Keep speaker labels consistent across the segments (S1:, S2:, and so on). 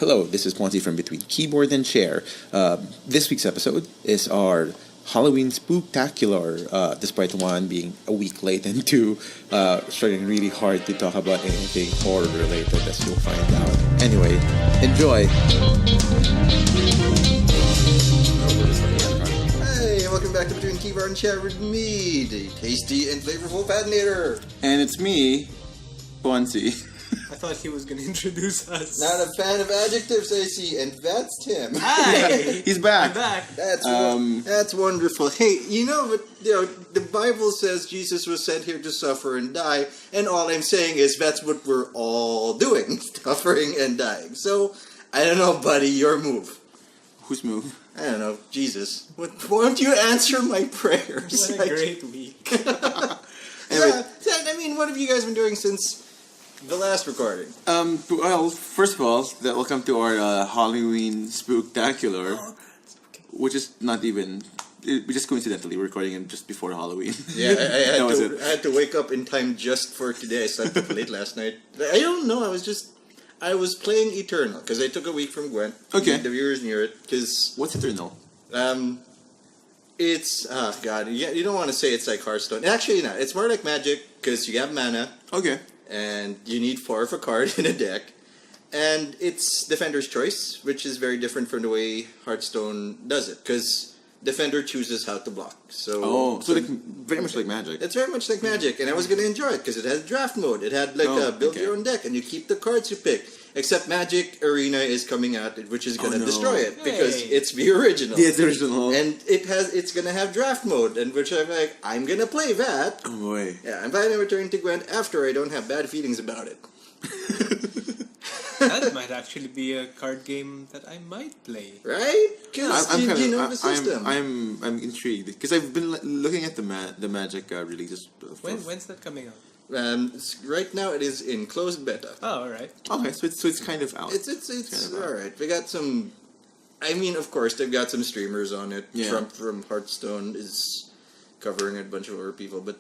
S1: Hello, this is Ponzi from Between Keyboard and Chair. This week's episode is our Halloween spooktacular, despite one being a week late and two struggling really hard to talk about anything horror related, as you'll find out. Anyway, enjoy!
S2: Hey, welcome back to Between Keyboard and Chair with me, the tasty and flavorful Patinator.
S1: And it's me, Ponzi.
S3: I thought he was going to introduce us.
S2: Not a fan of adjectives, I see, and that's Tim.
S3: Hi!
S1: He's back.
S3: I'm back.
S2: That's wonderful. Hey, the Bible says Jesus was sent here to suffer and die, and all I'm saying is that's what we're all doing, suffering and dying. So, I don't know, buddy, your move.
S1: Whose move?
S2: I don't know, Jesus. Won't you answer my prayers?
S3: What a great week.
S2: Anyway. Yeah, I mean, what have you guys been doing since the last recording?
S1: Well, first of all, welcome to our Halloween spooktacular, which is not even... We just coincidentally recording it just before Halloween.
S2: Yeah, I had to wake up in time just for today. I slept up late last night. I don't know, I was playing Eternal, because I took a week from Gwent.
S1: Okay.
S2: The viewers near it, because...
S1: What's Eternal?
S2: It's... Oh, God, you don't want to say it's like Hearthstone. Actually, not. It's more like Magic, because you have mana.
S1: Okay.
S2: And you need 4 of a card in a deck. And it's Defender's Choice, which is very different from the way Hearthstone does it, because Defender chooses how to block. So
S1: like, very much like Magic.
S2: It's very much like Magic, and I was going to enjoy it, because it has draft mode. It had build your own deck, and you keep the cards you pick. Except Magic Arena is coming out, which is going to destroy it, because it's the original.
S1: Yeah, it's the original.
S2: And it's going to have draft mode, and which I'm like, I'm going to play that.
S1: Oh boy.
S2: Yeah, I'm planning to return to Gwent after I don't have bad feelings about it.
S3: That might actually be a card game that I might play.
S2: Right? Because you know the system.
S1: I'm intrigued, because I've been looking at the Magic releases.
S3: When's that coming out?
S2: Right now it is in closed beta.
S3: Oh, alright.
S1: Okay, so it's kind of out.
S2: It's kind of alright. We got some... I mean, of course, they've got some streamers on it.
S1: Yeah.
S2: Trump from Hearthstone is covering a bunch of other people, but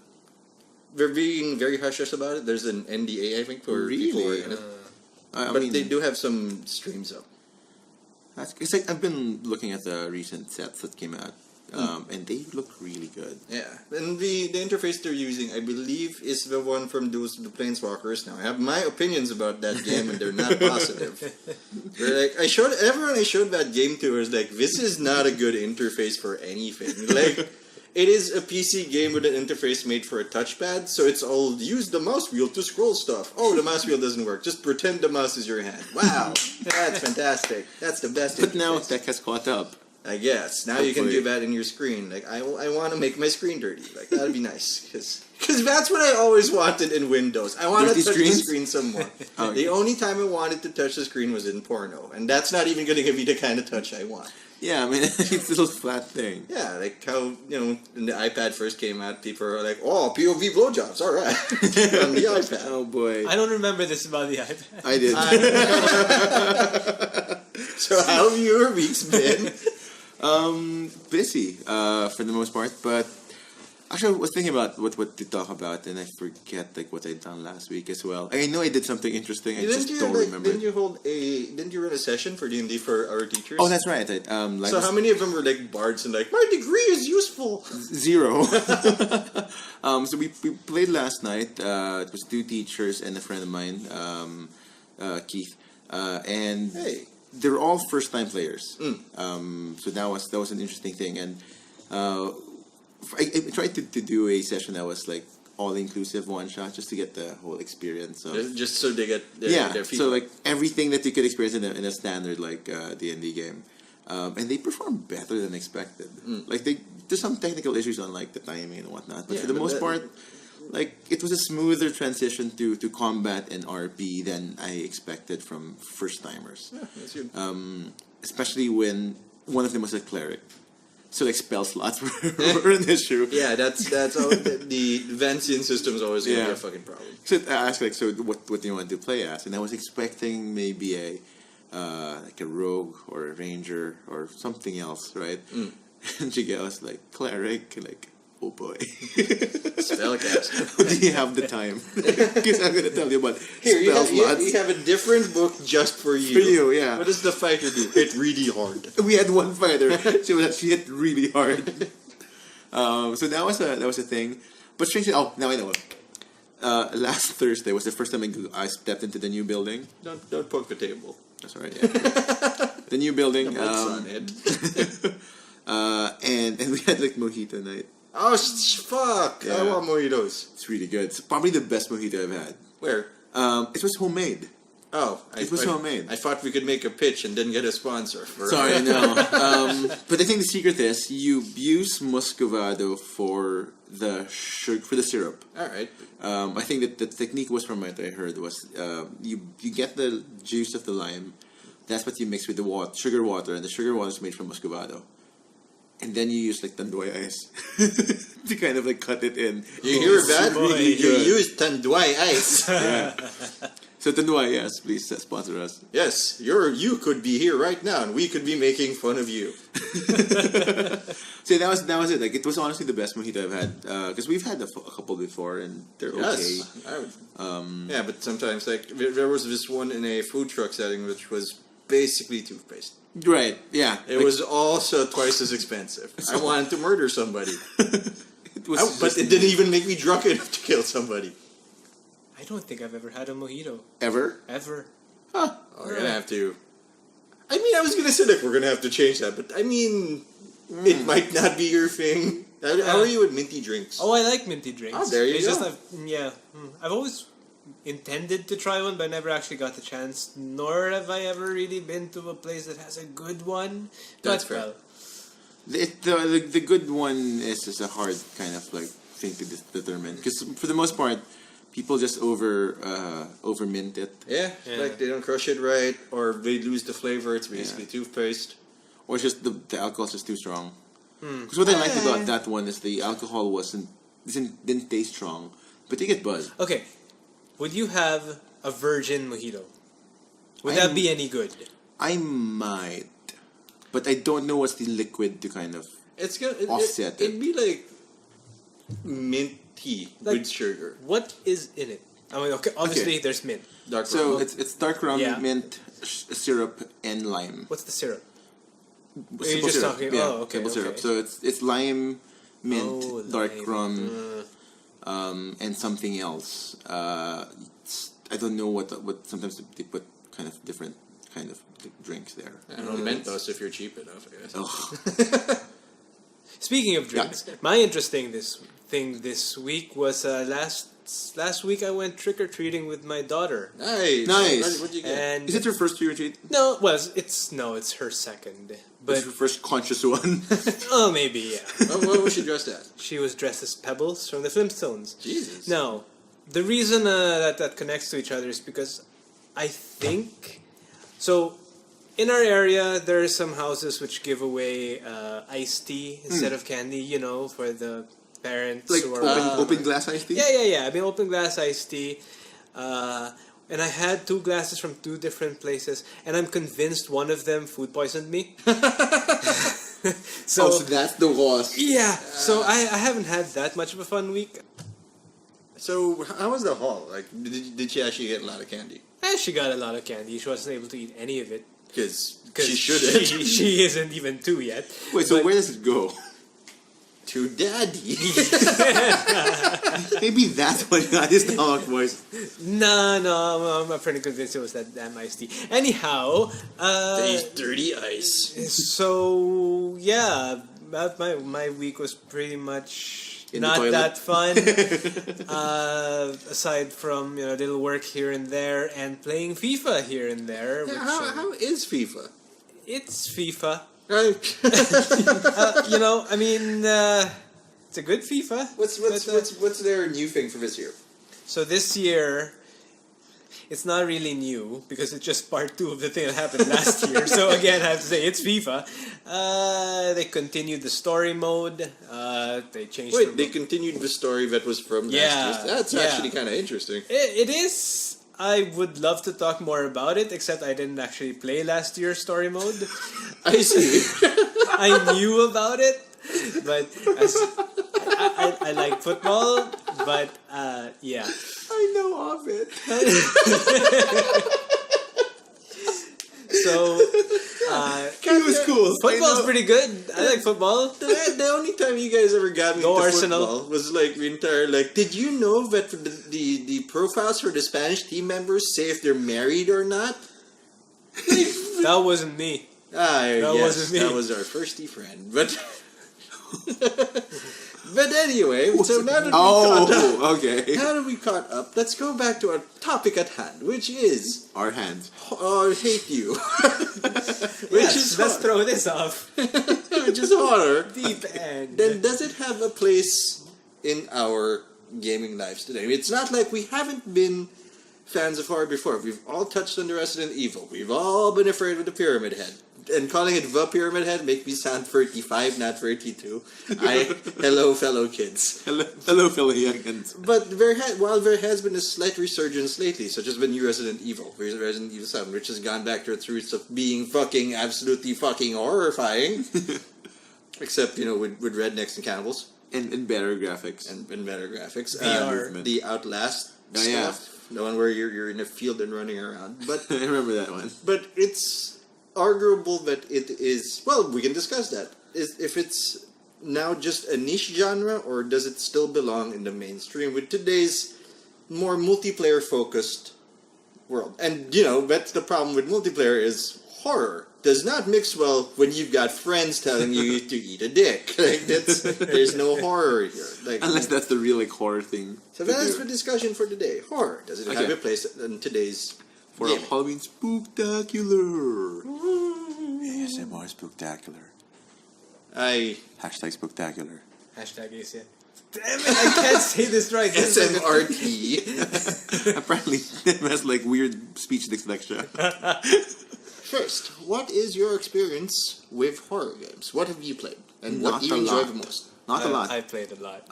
S2: they're being very hush-hush about it. There's an NDA, I think, for people who are in it. But they do have some streams up.
S1: It's like I've been looking at the recent sets that came out, and they look really good.
S2: Yeah, and the interface they're using, I believe, is the one from the Planeswalkers. Now, I have my opinions about that game, and they're not positive. They're like, everyone I showed that game to was like, this is not a good interface for anything. Like, it is a PC game with an interface made for a touchpad, so it's all, use the mouse wheel to scroll stuff. Oh, the mouse wheel doesn't work. Just pretend the mouse is your hand. Wow, that's fantastic. That's the best
S1: But
S2: interface.
S1: now tech has caught up.
S2: I guess. Now you can do that in your screen. Like, I want to make my screen dirty. Like, that'd be nice. Because that's what I always wanted in Windows. I want to touch the screen some more. The only time I wanted to touch the screen was in porno. And that's not even going to give me the kind of touch I want.
S1: Yeah, I mean, it's a little flat thing.
S2: Yeah, like how, when the iPad first came out, people were like, oh, POV blowjobs, alright. On the iPad.
S1: Oh, boy.
S3: I don't remember this about the iPad.
S1: I did.
S2: So how have your weeks been?
S1: Busy, for the most part, but actually I was thinking about what to talk about, and I forget what I'd done last week as well. I know I did something interesting, I just don't remember.
S2: Didn't you run a session for D&D for our teachers?
S1: Oh, that's right.
S2: So how many of them were like bards and like, my degree is useful?
S1: 0. So we played last night. It was 2 teachers and a friend of mine, Keith, and
S2: hey.
S1: They're all first-time players. So that was an interesting thing, and I tried to do a session that was like all-inclusive one-shot, just to get the whole experience.
S2: Just so they get their feedback.
S1: So like everything that you could experience in a standard like D&D game, and they perform better than expected. Like there's some technical issues on like the timing and whatnot, but for the most part, like it was a smoother transition to combat and RP than I expected from first timers.
S2: Yeah, that's good.
S1: Especially when one of them was a cleric. So like spell slots were an issue.
S2: Yeah, that's all, the Vancian system is always going to be a fucking problem.
S1: So I asked like, so what do you want to play as? And I was expecting maybe like a rogue or a ranger or something else, right? And she goes like cleric, like Oh boy.
S2: Spellcaster.
S1: Do you have the time? Because I'm going to tell you about
S2: Here, you
S1: spell
S2: have,
S1: slots.
S2: you have a different book just for you.
S1: For you, yeah.
S2: What does the fighter do? Hit really hard.
S1: We had one fighter. She hit really hard. So that was a thing. But strangely, now I know. Last Thursday was the first time I stepped into the new building.
S2: Don't poke the table.
S1: That's all right. Yeah. The new building.
S2: On it.
S1: And we had like mojito night.
S2: Oh, fuck!
S1: Yeah.
S2: I want mojitos.
S1: It's really good. It's probably the best mojito I've had.
S2: Where?
S1: It was homemade.
S2: Oh,
S1: It was homemade.
S2: I thought we could make a pitch and then get a sponsor.
S1: Sorry, no. But I think the secret is you use muscovado for the syrup.
S2: All right.
S1: I think that the technique was from what I heard was you get the juice of the lime. That's what you mix with the sugar water, and the sugar water is made from muscovado. And then you use like tanduay ice to kind of like cut it in.
S2: You hear that?
S1: really
S2: You
S1: good.
S2: use tanduay ice.
S1: Yeah. So tanduay, yes, please sponsor us.
S2: Yes, you could be here right now, and we could be making fun of you.
S1: So that was it. Like it was honestly the best mojito I've had because we've had a couple before and they're okay.
S2: Yes. Yeah, but sometimes like there was this one in a food truck setting which was basically toothpaste.
S1: Right? Yeah.
S2: It was also twice as expensive. I wanted to murder somebody,
S1: It was
S2: but it didn't even make me drunk enough to kill somebody.
S3: I don't think I've ever had a mojito.
S1: ever.
S3: Ever.
S1: Huh.
S2: Oh, we're gonna have to. I mean, I was gonna say like we're gonna have to change that, but I mean, it might not be your thing. How are you with minty drinks?
S3: Oh, I like minty drinks.
S2: Oh, there you
S3: it's
S2: go.
S3: Just I've always intended to try one, but I never actually got the chance. Nor have I ever really been to a place that has a good one.
S2: That's
S3: but,
S2: fair.
S3: well,
S1: The good one is just a hard kind of like thing to determine because for the most part, people just over mint it,
S2: Yeah,
S3: Yeah.
S2: like they don't crush it right, or they lose the flavor. It's basically toothpaste.
S1: or it's just the alcohol is just too strong. Because what I liked about that one is the alcohol didn't taste strong, but you get buzzed.
S3: okay. Would you have a virgin mojito? Would that be any good?
S1: I might, but I don't know what's the liquid to kind of.
S2: It's gonna
S1: Offset it.
S2: It'd be like minty
S3: Like-
S2: with sugar.
S3: What is in it? I mean, okay, obviously there's mint.
S2: Dark
S1: So
S2: rum.
S1: it's dark rum,
S3: Yeah.
S1: mint, syrup, and lime.
S3: What's the syrup?
S1: Simple
S3: You're just
S1: syrup.
S3: talking-
S1: Yeah,
S3: oh, okay,
S1: simple syrup.
S3: okay.
S1: So it's lime, mint,
S3: Oh,
S1: dark
S3: lime.
S1: rum, and something else. I don't know what. Sometimes they put kind of different kind of drinks there.
S2: I don't know, Mentos if you're cheap enough, I guess.
S1: Ugh.
S3: Speaking of drinks, my interesting thing this week was last week I went trick or treating with my daughter.
S2: Nice.
S1: Nice.
S2: What'd you get?
S3: And
S1: Is it your first trick or treat?
S3: no, well, it's her second,
S1: It's
S3: but
S1: your first conscious one.
S3: oh maybe yeah.
S2: What was she dressed as?
S3: She was dressed as Pebbles from the Flintstones.
S2: Jesus.
S3: No, the reason that connects to each other is because I think so. In our area, there are some houses which give away iced tea instead of candy. You know, for the parents
S1: like
S3: who are
S1: open glass iced tea.
S3: Yeah. I mean, open glass iced tea. And I had 2 glasses from 2 different places, and I'm convinced one of them food poisoned me.
S1: So that's the loss.
S3: yeah, so I haven't had that much of a fun week.
S2: So how was the haul? Like, did she actually get a lot of candy?
S3: She got a lot of candy. She wasn't able to eat any of it.
S2: Because
S3: Because
S2: she shouldn't.
S3: She isn't even 2 yet.
S1: Wait, so
S3: But-
S1: where does it go?
S2: To daddy.
S1: Maybe that's what got his stomach voice.
S3: No, I'm pretty convinced it was that damn iced tea. Anyhow,
S2: These dirty ice.
S3: so yeah, my week was pretty much
S1: In the
S3: not
S1: toilet.
S3: that fun. Aside from little work here and there and playing FIFA here and there. Which,
S2: How is FIFA?
S3: it's FIFA.
S2: Right.
S3: I mean, it's a good FIFA.
S2: What's their new thing for this year?
S3: So this year, it's not really new because it's just part 2 of the thing that happened last year. So again, I have to say it's FIFA. They continued the story mode. They changed.
S2: Wait, they continued the story that was from last year. That's actually kind of interesting.
S3: It is. I would love to talk more about it, except I didn't actually play last year's story mode.
S2: I see.
S3: I knew about it, but I I like football, but yeah.
S1: I know of it.
S3: So
S1: It was cool.
S3: football's pretty good. I like football.
S2: The only time you guys ever got me
S3: Go
S2: into
S3: Arsenal.
S2: football was like the entire like. Did you know that the profiles for the Spanish team members say if they're married or not?
S3: That wasn't me.
S2: Yes,
S3: wasn't me.
S2: that was our firsty friend. But but anyway, so now that we caught up,
S1: okay.
S2: now that we caught up, let's go back to our topic at hand, which is
S1: Our hands.
S2: I hate you, which is
S3: Let's throw this off.
S2: which is horror.
S3: Deep end.
S2: Then does it have a place in our gaming lives today? It's not like we haven't been fans of horror before. We've all touched on the Resident Evil. We've all been afraid of the Pyramid Head. And calling it the Pyramid Head make me sound 35, not 32. Hello, fellow kids.
S1: Hello, fellow youngins.
S2: But while there has been a slight resurgence lately, such as the new Resident Evil, Resident Evil 7, which has gone back to its roots of being fucking absolutely fucking horrifying. Except, with rednecks and cannibals.
S1: And better graphics.
S2: And better graphics.
S3: VR.
S2: The Outlast
S1: Oh, yeah.
S2: stuff. The one where you're in a field and running around. But
S1: I remember that one.
S2: but it's arguable that it is, well, we can discuss that. If it's now just a niche genre, or does it still belong in the mainstream with today's more multiplayer-focused world? And, that's the problem with multiplayer is horror does not mix well when you've got friends telling you to eat a dick. There's no horror here.
S1: Unless that's the real horror thing.
S2: So that's the discussion for today. Horror. Does it have a place in today's
S1: For
S2: gaming?
S1: a Halloween spooktacular. ASMR spooktacular. Hashtag spooktacular.
S3: Hashtag ACN. Damn it, I can't say this right.
S2: SMRT.
S1: Apparently, it has like weird speech dyslexia.
S2: First, what is your experience with horror games? What have you played? And what
S1: Not
S2: do you
S1: a
S2: enjoy
S1: lot.
S2: the most?
S1: Not a lot.
S3: I played a lot.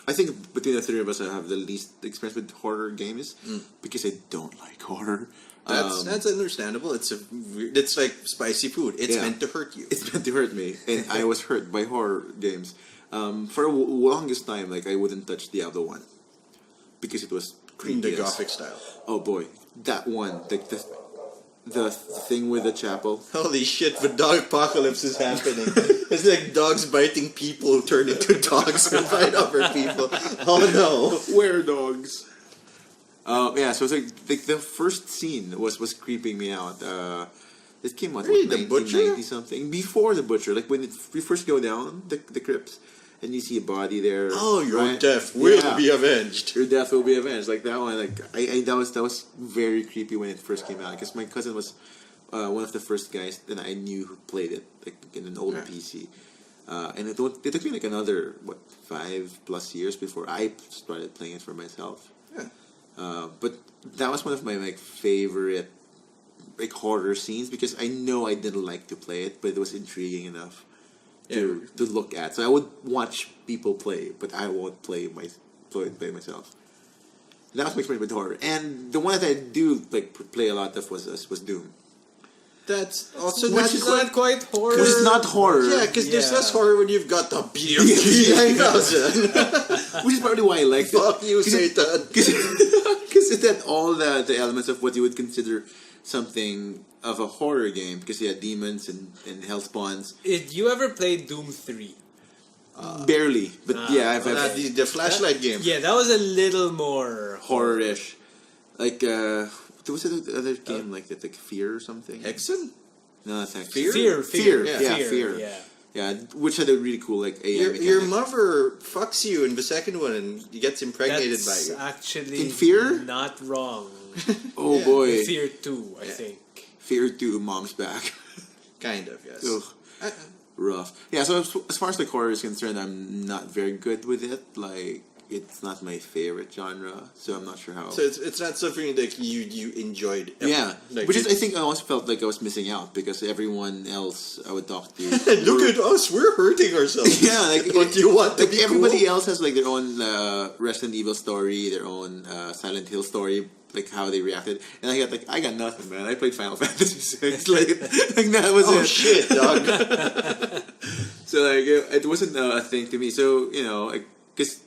S1: I think between the three of us, I have the least experience with horror games because I don't like horror.
S2: That's understandable. It's like spicy food. It's
S1: Yeah.
S2: meant to hurt you.
S1: It's meant to hurt me, and I was hurt by horror games. For the longest time, like I wouldn't touch Diablo 1 because it was
S2: In the
S1: creepy.
S2: Gothic style.
S1: Oh boy, that one, the thing with the chapel.
S2: Holy shit, the dog apocalypse is happening. It's like dogs biting people who turn into dogs and bite other people. Oh no.
S1: Were dogs. Yeah, so it's like the first scene was creeping me out. It came out
S2: Really,
S1: what,
S2: the butcher?
S1: 1990 something before the butcher. Like when we first go down the crypts and you see a body there.
S2: Oh, your
S1: right?
S2: death will
S1: Yeah.
S2: be avenged.
S1: Your death will be avenged. Like that one. Like that was very creepy when it first came out because my cousin was one of the first guys that I knew who played it like in an old PC. And it took me like another 5+ years before I started playing it for myself.
S2: Yeah.
S1: But that was one of my favorite horror scenes because I know I didn't like to play it, but it was intriguing enough to look at. So I would watch people play, but I won't play myself. That was my experience with horror, and the one that I do play a lot of was Doom.
S2: That's also
S3: Which is not quite horror.
S1: Because it's not horror.
S2: Yeah, because there's
S3: Yeah.
S2: less horror when you've got the BFG 9000.
S1: Which is probably why I liked it.
S2: Fuck you, Satan.
S1: Because it had all the elements of what you would consider something of a horror game. Because you had demons and hell spawns.
S3: Did you ever play Doom 3?
S1: Barely. But yeah, I've
S2: The flashlight game.
S3: Yeah, that was a little more
S1: horror-ish. Like, there was another game like that, like Fear or something.
S2: Hexen?
S1: No, that's Hexen.
S3: Fear.
S1: Yeah, Fear.
S3: Yeah.
S1: Yeah, which had a really cool like AI
S2: Your
S1: mechanic.
S2: mother fucks you in the second one and gets impregnated
S3: That's
S2: by you.
S3: actually
S1: In Fear?
S3: not wrong.
S1: Oh
S2: Yeah.
S1: boy.
S3: Fear 2, I think.
S1: Fear 2, Mom's Back.
S2: Kind of, yes.
S1: Ugh. Rough. Yeah, so as far as like horror is concerned, I'm not very good with it. Like, it's not my favorite genre, so I'm not sure how.
S2: So it's not something that you enjoyed ever.
S1: Yeah,
S2: Like
S1: which is I think I also felt like I was missing out because everyone else I would talk to.
S2: Look at us, we're hurting ourselves.
S1: Yeah, like
S2: Don't you want to
S1: like
S2: be
S1: everybody
S2: cool?
S1: else has like their own Resident Evil story, their own Silent Hill story, like how they reacted, and I got nothing, man. I played Final Fantasy VI, like that was
S2: Oh
S1: it.
S2: shit, dog.
S1: So like it wasn't a thing to me. So like because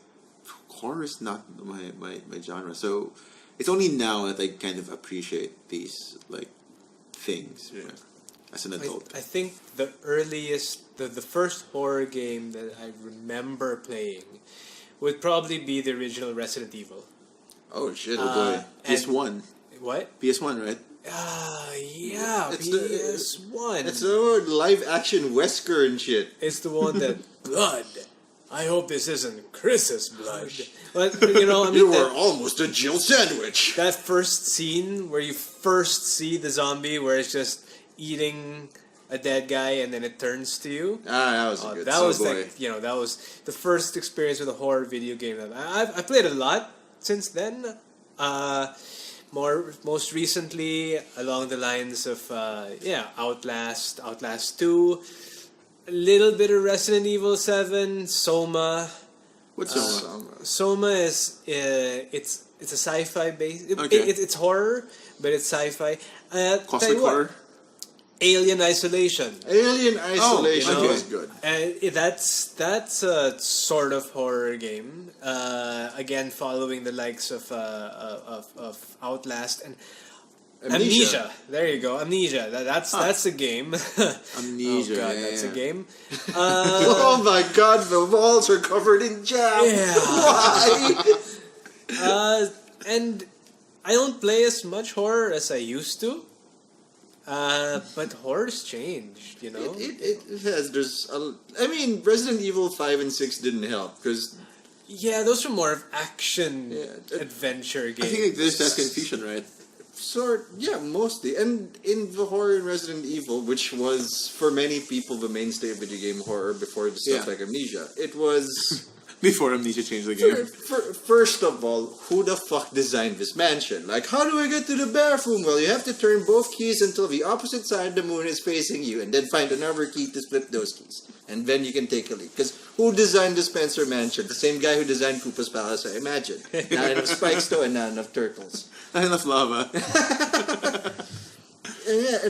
S1: horror is not my genre. So it's only now that I kind of appreciate these like things as an adult.
S3: I think the earliest, the first horror game that I remember playing would probably be the original Resident Evil.
S2: Oh shit!
S1: Oh boy, PS1.
S3: What?
S1: PS1, right?
S3: Yeah,
S2: It's
S3: PS1.
S2: It's the live action Wesker and shit.
S3: It's the one that blood. I hope this isn't Chris's blood. But you know, I mean,
S2: You were almost a Jill sandwich.
S3: that first scene where you first see the zombie, where it's just eating a dead guy and then it turns to you.
S2: That was a good.
S3: That was
S1: boy.
S3: like, you know, that was the first experience with a horror video game. I played a lot since then. Most recently along the lines of Outlast 2, a little bit of Resident Evil 7, Soma.
S1: What's Soma?
S3: Soma is it's a sci-fi base.
S1: Okay.
S3: It's horror, but it's sci-fi.
S1: Cosmic horror.
S3: Alien Isolation.
S2: Alien Isolation
S1: okay.
S2: was good.
S3: That's a sort of horror game. Again, following the likes of Outlast and Amnesia. There you go, Amnesia. That's a game.
S1: Amnesia.
S3: Oh god,
S1: yeah,
S3: that's
S1: yeah.
S3: a game.
S2: Oh my god, the walls are covered in jam.
S3: Yeah.
S2: Why?
S3: And I don't play as much horror as I used to. But horror's changed, you know.
S2: It has. I mean, Resident Evil 5 and 6 didn't help because
S3: Yeah, those are more of action
S2: Yeah,
S3: adventure
S1: I
S3: games.
S1: think like, there's that confusion, right?
S2: mostly. And in the horror in Resident Evil, which was for many people the mainstay of video game horror before the stuff
S1: Yeah.
S2: like Amnesia, it was.
S1: Before Amnesia changed the game.
S2: First of all, who the fuck designed this mansion? Like, how do I get to the bathroom? Well, you have to turn both keys until the opposite side of the moon is facing you, and then find another key to flip those keys. And then you can take a leak. Because who designed the Spencer Mansion? The same guy who designed Koopa's Palace, I imagine. Not enough spikes, though, and not enough turtles.
S1: Not enough lava.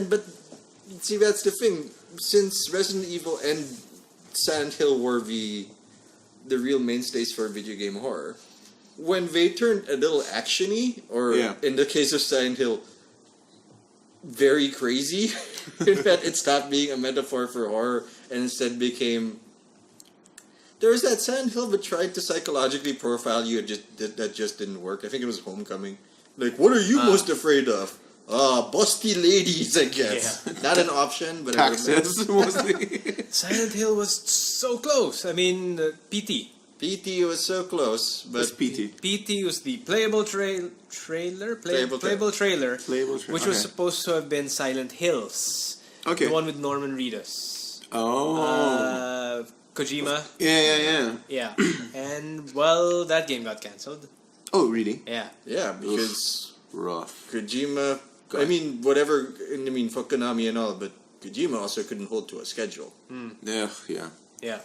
S2: But see, that's the thing. Since Resident Evil and Silent Hill were the real mainstays for video game horror, when they turned a little actiony, or in the case of Silent Hill, very crazy, in that it stopped being a metaphor for horror and instead became. There was that Silent Hill that tried to psychologically profile you, that just didn't work. I think it was Homecoming. Like, what are you most afraid of? Busty ladies, I guess.
S3: Yeah.
S2: Not an option, but
S1: Taxes, mostly.
S3: Silent Hill was so close. I mean, PT.
S2: PT was so close, but
S1: What's PT?
S3: PT was the playable trailer,
S2: Playable
S3: trailer, which was
S1: okay.
S3: supposed to have been Silent Hills.
S1: Okay.
S3: The one with Norman Reedus.
S1: Oh.
S3: Kojima.
S1: Yeah.
S3: Yeah. And, well, that game got cancelled.
S1: Oh, really?
S3: Yeah.
S2: yeah, because
S1: Rough.
S2: Kojima. I mean, whatever. I mean, fuck Konami and all, but Kojima also couldn't hold to a schedule.
S1: Yeah.
S3: Yeah.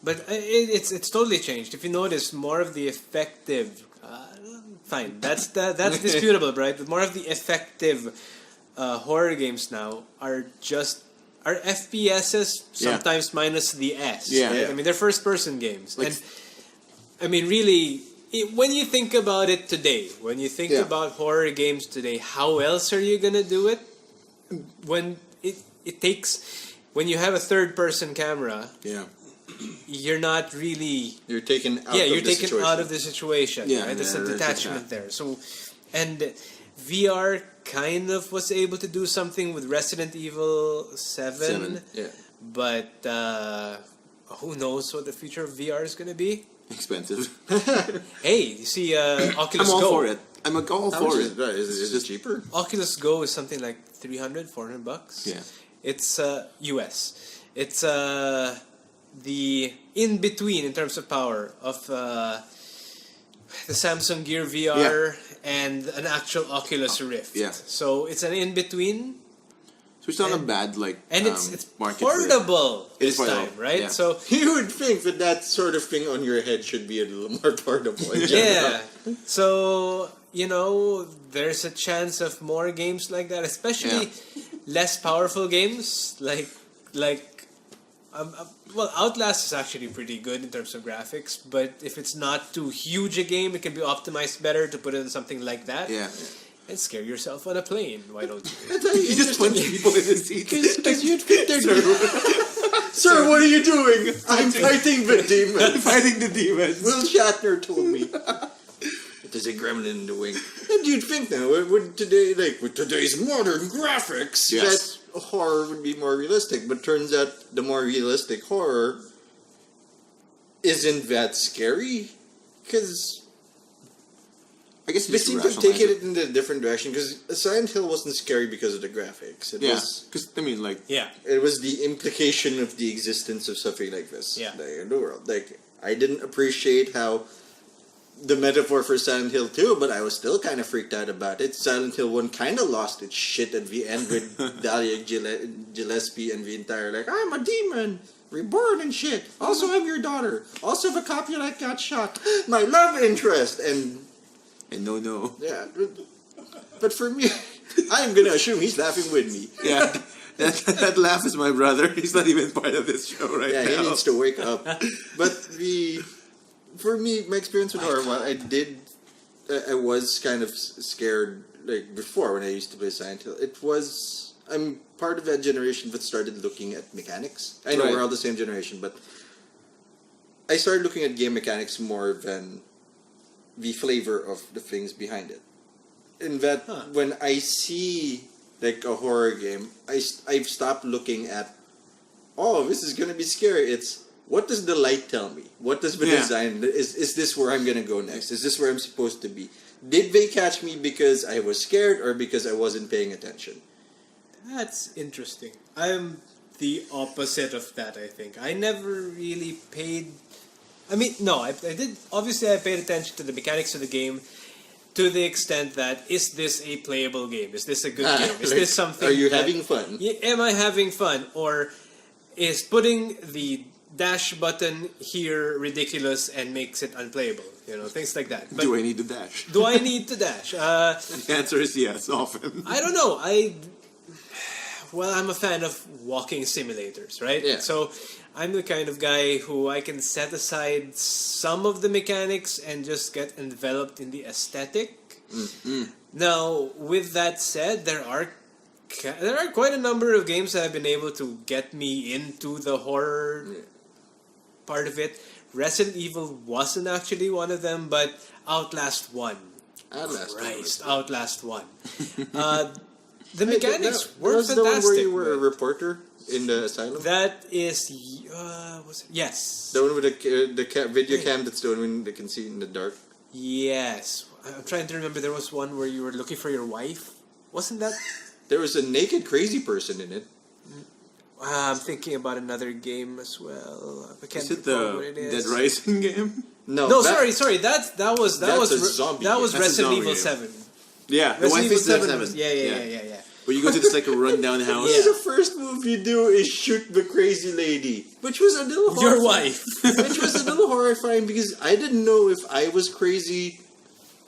S3: But it's totally changed. If you notice, more of the effective... fine, that's disputable, right? But more of the effective horror games now are FPSs, sometimes minus the S.
S1: Yeah.
S3: Right?
S1: Yeah.
S3: I mean, they're first-person games.
S1: Like,
S3: and, I mean, really... when you think about it today, when you think about horror games today, how else are you gonna do it? When it takes, when you have a third-person camera, you're not really.
S2: You're taken out.
S3: You're taken out of the situation.
S1: Yeah,
S3: right? There's a
S1: there's
S3: detachment
S1: that.
S3: there. So, and VR kind of was able to do something with Resident Evil 7.
S2: Yeah.
S3: But who knows what the future of VR is gonna be?
S1: Expensive.
S3: Hey, you see, Oculus
S1: I'm all
S3: Go.
S1: for it. I'm all
S2: How
S1: for
S2: much
S1: it.
S2: is it cheaper?
S3: Oculus Go is something like $300-$400.
S1: Yeah.
S3: It's US. It's the in between in terms of power of the Samsung Gear VR and an actual Oculus Rift.
S1: Yeah.
S3: So it's an in between.
S1: So it's not a bad
S3: And it's
S1: market for it.
S3: portable
S1: It is
S3: this time,
S1: portable,
S3: right?
S1: yeah.
S3: So
S2: You would think that sort of thing on your head should be a little more portable. in general.
S3: yeah. So, you know, there's a chance of more games like that, especially less powerful games like Well, Outlast is actually pretty good in terms of graphics, but if it's not too huge a game, it can be optimized better to put in something like that.
S1: Yeah.
S3: And scare yourself on a plane. Why don't you?
S1: You just punch people in the seat.
S2: Because you'd fit their Sir, what are you doing? I'm fighting the demons.
S1: Fighting the demons.
S2: Will Shatner told me. There's a gremlin in the wing. And you'd think now, with today's modern graphics,
S1: Yes.
S2: that horror would be more realistic. But turns out the more realistic horror isn't that scary. Because
S1: I guess
S2: they seem to have taken it in a different direction. Because Silent Hill wasn't scary because of the graphics. It was,
S1: because I mean, like,
S3: Yeah.
S2: it was the implication of the existence of something like this in the world. Like, I didn't appreciate how the metaphor for Silent Hill 2, but I was still kind of freaked out about it. Silent Hill 1 kind of lost its shit at the end with Dahlia Gillespie and the entire, like, I'm a demon, reborn and shit. Also, I'm your daughter. Also, the Capulet got shot. My love interest. And
S1: no.
S2: yeah. But for me, I'm going to assume he's laughing with me.
S1: Yeah. That laugh is my brother. He's not even part of this show right now.
S2: Yeah, he needs to wake up. But for me, my experience with horror, while I was kind of scared like before when I used to play Silent Hill. I'm part of that generation that started looking at mechanics. I know we're all the same generation, but I started looking at game mechanics more than the flavor of the things behind it. In that, when I see like a horror game, I've stopped looking at, oh, this is gonna be scary. It's, what does the light tell me? What does the design? Is this where I'm gonna go next? Is this where I'm supposed to be? Did they catch me because I was scared or because I wasn't paying attention?
S3: That's interesting. I'm the opposite of that, I think. I never really paid... I mean, no, I did... Obviously, I paid attention to the mechanics of the game to the extent that, is this a playable game? Is this a good game? Is this something...
S2: Are you having fun?
S3: Am I having fun? Or is putting the dash button here ridiculous and makes it unplayable? You know, things like that. But
S1: do I need to dash?
S3: do I need to dash?
S1: The answer is yes, often.
S3: I don't know. Well, I'm a fan of walking simulators, right?
S2: Yeah.
S3: So I'm the kind of guy who I can set aside some of the mechanics and just get enveloped in the aesthetic.
S1: Mm-hmm.
S3: Now, with that said, there are quite a number of games that have been able to get me into the horror part of it. Resident Evil wasn't actually one of them, but Outlast 1. Outlast 1. The mechanics were
S2: was
S3: fantastic.
S2: The one where you were a reporter in the asylum?
S3: That is... was it? Yes.
S2: The one with the video cam that's the one they can see in the dark?
S3: Yes. I'm trying to remember. There was one where you were looking for your wife. Wasn't that...
S2: There was a naked crazy person in it.
S3: I'm thinking about another game as well. I can't
S1: Is it
S3: recall
S1: the
S3: what it is.
S1: Dead Rising game?
S3: No, sorry. That was
S2: a zombie
S3: that was
S2: game.
S1: That's a
S3: Resident
S1: zombie
S3: Evil
S1: game.
S3: 7.
S1: Yeah, the
S3: Resident
S1: wife
S3: Evil
S1: is Dead
S3: 7.
S1: 7.
S3: Was, yeah.
S1: Where you go to this like a rundown house.
S3: Yeah.
S2: The first move you do is shoot the crazy lady, which was a little
S3: Your
S2: horrifying.
S3: wife.
S2: Which was a little horrifying because I didn't know if I was crazy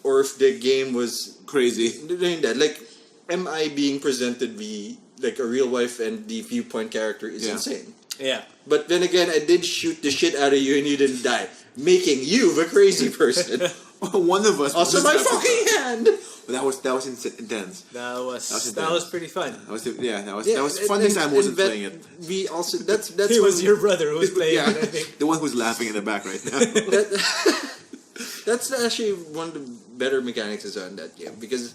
S2: or if the game was
S1: Crazy.
S2: doing that. Like, am I being presented like a real wife and the viewpoint character is insane?
S3: Yeah.
S2: But then again, I did shoot the shit out of you and you didn't die, making you the crazy person.
S1: One of us.
S2: Also,
S1: was
S2: my
S1: just
S2: fucking hand.
S1: That was intense.
S3: That was pretty fun.
S1: That was fun. Next time I wasn't playing it.
S2: We also that's
S3: It was your brother who was playing
S1: Yeah,
S3: it, I think.
S1: the one who's laughing in the back right now.
S2: That's actually one of the better mechanics on that game because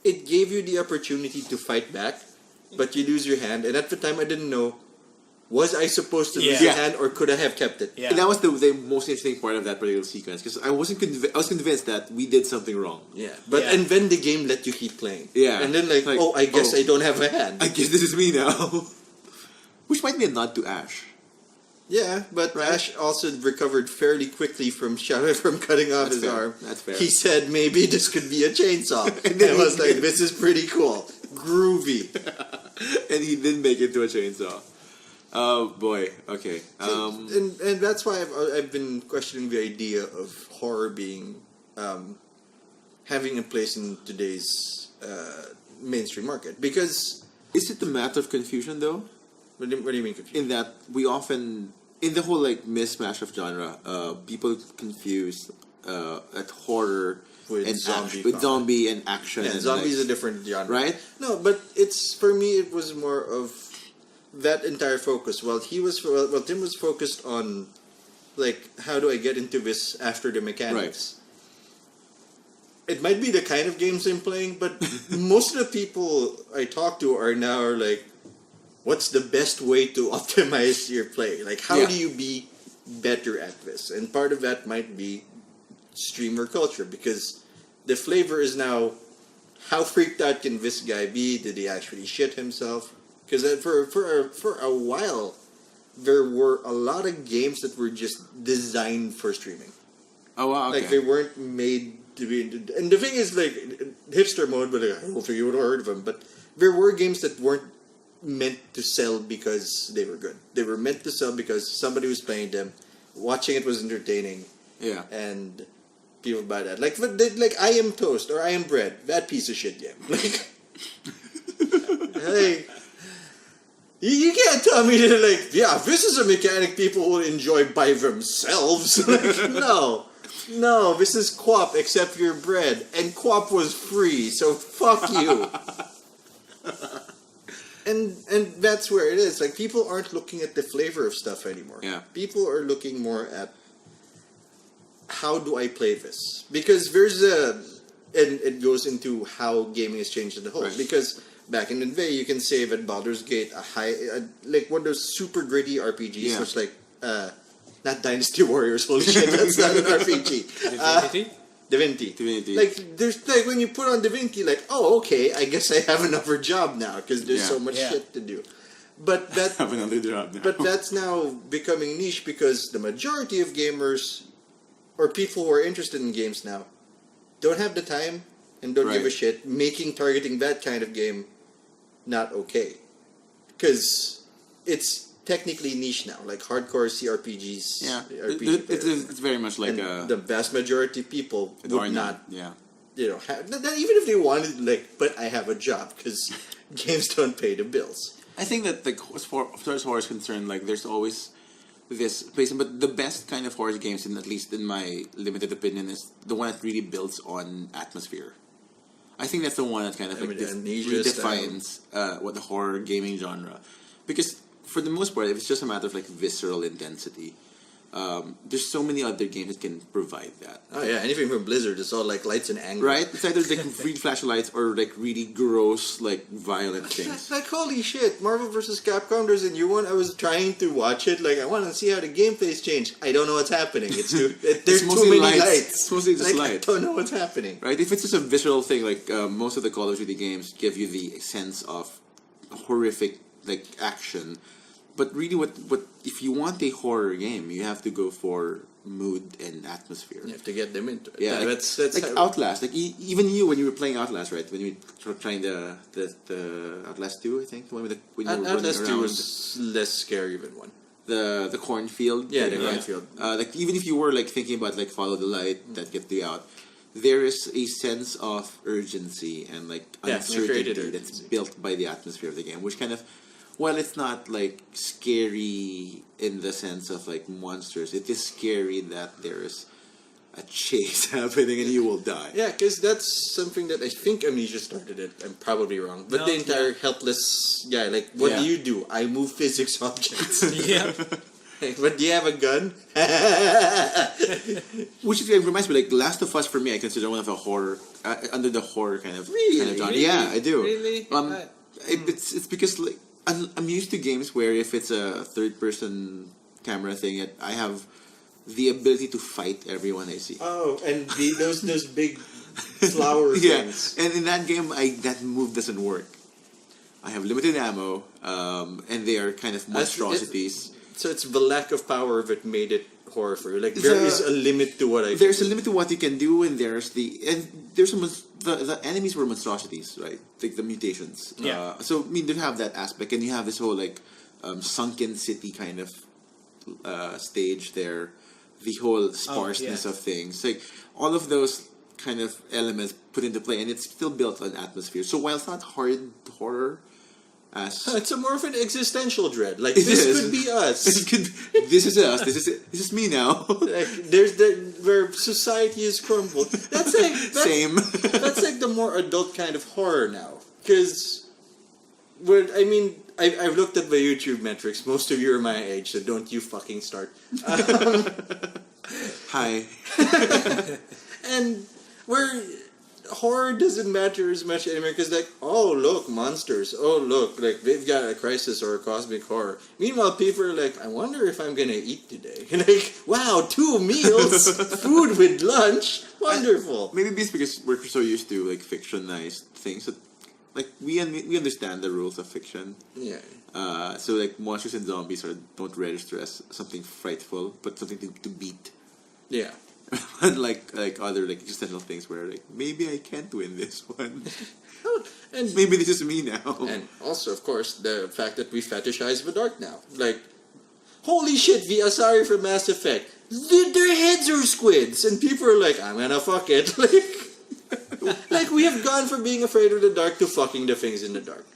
S2: it gave you the opportunity to fight back, but you lose your hand. And at the time, I didn't know, was I supposed to lose
S1: Yeah.
S2: your hand or could I have kept it?
S3: Yeah.
S1: And that was the most interesting part of that particular sequence because I was convinced that we did something wrong.
S2: Yeah, but and then the game let you keep playing.
S1: Yeah.
S2: And then like I guess I don't have a hand.
S1: I guess this is me now. Which might be a nod to Ash.
S2: Yeah, but Ash also recovered fairly quickly from cutting off his arm.
S1: That's fair.
S2: He said maybe this could be a chainsaw. And I was like, this is pretty cool. Groovy.
S1: And he didn't make it to a chainsaw. Oh boy. Okay.
S2: And that's why I've been questioning the idea of horror being having a place in today's mainstream market because
S1: is it a matter of confusion though?
S2: What do you mean confused?
S1: In that we often, in the whole like mismatch of genre, people confuse at horror
S2: With
S1: and
S2: zombie
S1: with
S2: combat.
S1: zombie and action.
S2: Yeah,
S1: and
S2: zombies
S1: like,
S2: a different genre,
S1: right?
S2: No, but it's for me. It was more of that entire focus. While Tim was focused on like how do I get into this after the mechanics. It might be the kind of games I'm playing, but most of the people I talk to are now like, what's the best way to optimize your play? Like, how
S1: Yeah.
S2: do you be better at this? And part of that might be streamer culture, because the flavor is now, how freaked out can this guy be? Did he actually shit himself? Because for a while, there were a lot of games that were just designed for streaming.
S1: Oh wow, okay.
S2: Like, they weren't made to be... And the thing is, like, hipster mode, but I don't think you would have heard of them, but there were games that weren't meant to sell because they were good. They were meant to sell because somebody was playing them, watching it was entertaining,
S1: yeah.
S2: and people buy that. Like I Am Toast or I Am Bread, that piece of shit game. Like, hey, you can't tell me that, like, yeah, this is a mechanic people will enjoy by themselves. Like, no, this is co-op, except your bread, and co-op was free, so fuck you. And that's where it is. Like, people aren't looking at the flavor of stuff anymore.
S1: Yeah.
S2: People are looking more at, how do I play this? Because there's and it goes into how gaming has changed as a whole.
S1: Right.
S2: Because back in the day, you can say that Baldur's Gate, like one of those super gritty RPGs,
S1: Yeah.
S2: which like, not Dynasty Warriors, holy shit, that's not an RPG. Divinity. Like, there's like when you put on Divinity, like, oh, okay, I guess I have another job now because there's
S1: Yeah.
S2: so much shit to do. But that,
S1: Have another job now.
S2: but that's now becoming niche because the majority of gamers or people who are interested in games now don't have the time and don't give a
S1: Right.
S2: shit. Making targeting that kind of game not okay because it's technically niche now, like hardcore CRPGs.
S1: yeah,
S2: RPG
S1: it's very much like
S2: and the vast majority of people would not,
S1: Yeah.
S2: have, even if they wanted, like, but I have a job because games don't pay the bills.
S1: I think that like as far as horror is concerned, like there's always this place, but the best kind of horror games, at least in my limited opinion, is the one that really builds on atmosphere. I think that's the one that kind of like
S2: Amnesia
S1: redefines what the horror gaming genre, because for the most part, if it's just a matter of like visceral intensity, there's so many other games that can provide that.
S2: Oh yeah, anything from Blizzard is all like lights and anger.
S1: Right? It's either like really flashlights or like really gross, like violent things.
S2: Like, holy shit, Marvel vs. Capcom, there's a new one. I was trying to watch it, like, I want to see how the gameplay's changed. I don't know what's happening. It's too, there's too
S1: mostly
S2: many
S1: lights.
S2: lights.
S1: It's mostly just
S2: like,
S1: lights.
S2: I don't know what's happening.
S1: Right? If it's just a visual thing, like most of the Call of Duty games give you the sense of horrific like action. But really, what if you want a horror game, you have to go for mood and atmosphere.
S2: You have to get them into it.
S1: Yeah, like,
S2: that's
S1: like
S2: how,
S1: Outlast. Like even you when you were playing Outlast, right? When you were trying the Outlast 2, I think the one with the when you were
S2: Outlast
S1: running
S2: 2
S1: around
S2: was less scary than one.
S1: the cornfield.
S2: Yeah,
S1: thing,
S2: the
S1: right?
S2: cornfield.
S1: Like even if you were like thinking about like follow the light that gets you out, there is a sense of urgency and like
S2: Yeah,
S1: uncertainty
S2: created
S1: that's
S2: urgency.
S1: built by the atmosphere of the game, which kind of, well, it's not like scary in the sense of like monsters. It is scary that there is a chase happening and you will die.
S2: Yeah, because that's something that I think Amnesia started it. I'm probably wrong. But
S3: No,
S2: the entire helpless guy, like, what
S1: Yeah.
S2: do you do? I move physics objects.
S3: Yeah.
S2: But do you have a gun?
S1: Which reminds me, like Last of Us for me, I consider one of a horror under the horror kind of
S2: Really?
S1: genre.
S3: Really?
S1: Yeah, I do.
S3: Really?
S1: It's because like I'm used to games where if it's a third person camera thing, I have the ability to fight everyone I see.
S2: Oh, and those big flower
S1: Yeah,
S2: things.
S1: and in that game, that move doesn't work. I have limited ammo, and they are kind of monstrosities.
S2: So it's the lack of power that made it horror for you. Like,
S1: It's
S2: there is a limit to what I
S1: There's a
S2: can do.
S1: limit to what you can do, and there's the enemies were monstrosities, right? Like the mutations.
S3: Yeah.
S1: So I mean, they have that aspect, and you have this whole like sunken city kind of stage there. The whole sparseness
S3: yeah.
S1: of things, like all of those kind of elements put into play, and it's still built on atmosphere. So while it's not hard horror, as
S2: It's a more of an existential dread. Like,
S1: It
S2: this
S1: is.
S2: could be us.
S1: this is us. This is me now.
S2: Like, there's where society is crumbled.
S1: Same.
S2: That's like the more adult kind of horror now. Because, I've looked at my YouTube metrics. Most of you are my age, so don't you fucking start.
S1: Hi.
S2: And where horror doesn't matter as much anymore, because like, oh look, monsters. Oh look, like they've got a crisis or a cosmic horror. Meanwhile, people are like, I wonder if I'm gonna eat today. Like, wow, 2 meals, food with lunch, wonderful.
S1: Maybe it's because we're so used to like fictionized things that like we understand the rules of fiction.
S2: Yeah.
S1: So like monsters and zombies don't register as something frightful, but something to beat.
S2: Yeah.
S1: Unlike other like existential things where like maybe I can't win this one.
S2: And
S1: Maybe this is me now.
S2: And also, of course, the fact that we fetishize the dark now. Like, holy shit, the Asari from Mass Effect. Their heads are squids, and people are like, I'm gonna fuck it. Like we have gone from being afraid of the dark to fucking the things in the dark.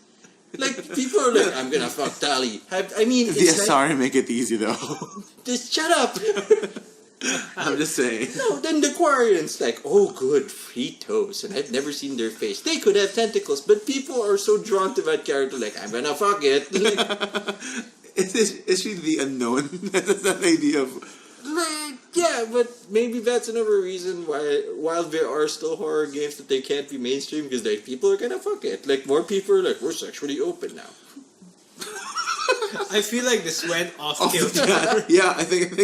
S2: Like, people are like, I'm gonna fuck Tali.
S1: The Asari make it easy though.
S2: Just shut up.
S1: I'm just saying.
S2: No, then the Quarians like, oh good, 3 toes, and I've never seen their face. They could have tentacles, but people are so drawn to that character, like, I'm gonna fuck it.
S1: It's really the unknown. That's that idea of.
S2: Yeah, but maybe that's another reason why, while there are still horror games, that they can't be mainstream, because like, people are gonna fuck it. Like, more people are like, we're sexually open now.
S3: I feel like this went off kilter.
S1: Yeah, I think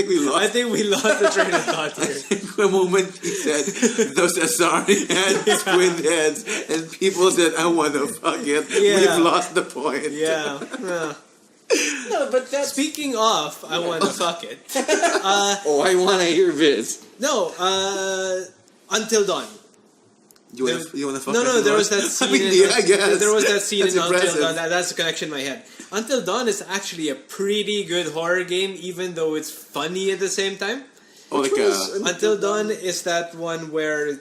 S1: we lost.
S3: I think we lost the train of thought
S1: I
S3: here.
S1: think the moment he said those Asari had squid heads, and people said, "I want to fuck it,"
S3: Yeah.
S1: we've lost the point.
S3: Yeah.
S2: No, but that's...
S3: Speaking of, I want to fuck it.
S2: Oh, I want to hear this.
S3: No, Until Dawn.
S1: You want to fuck?
S3: No, there was that scene.
S1: I guess
S3: there was that scene
S1: That's
S3: in Until
S1: impressive.
S3: Dawn. That's the connection in my head. Until Dawn is actually a pretty good horror game, even though it's funny at the same time.
S1: Oh, like
S3: Until Dawn is that one where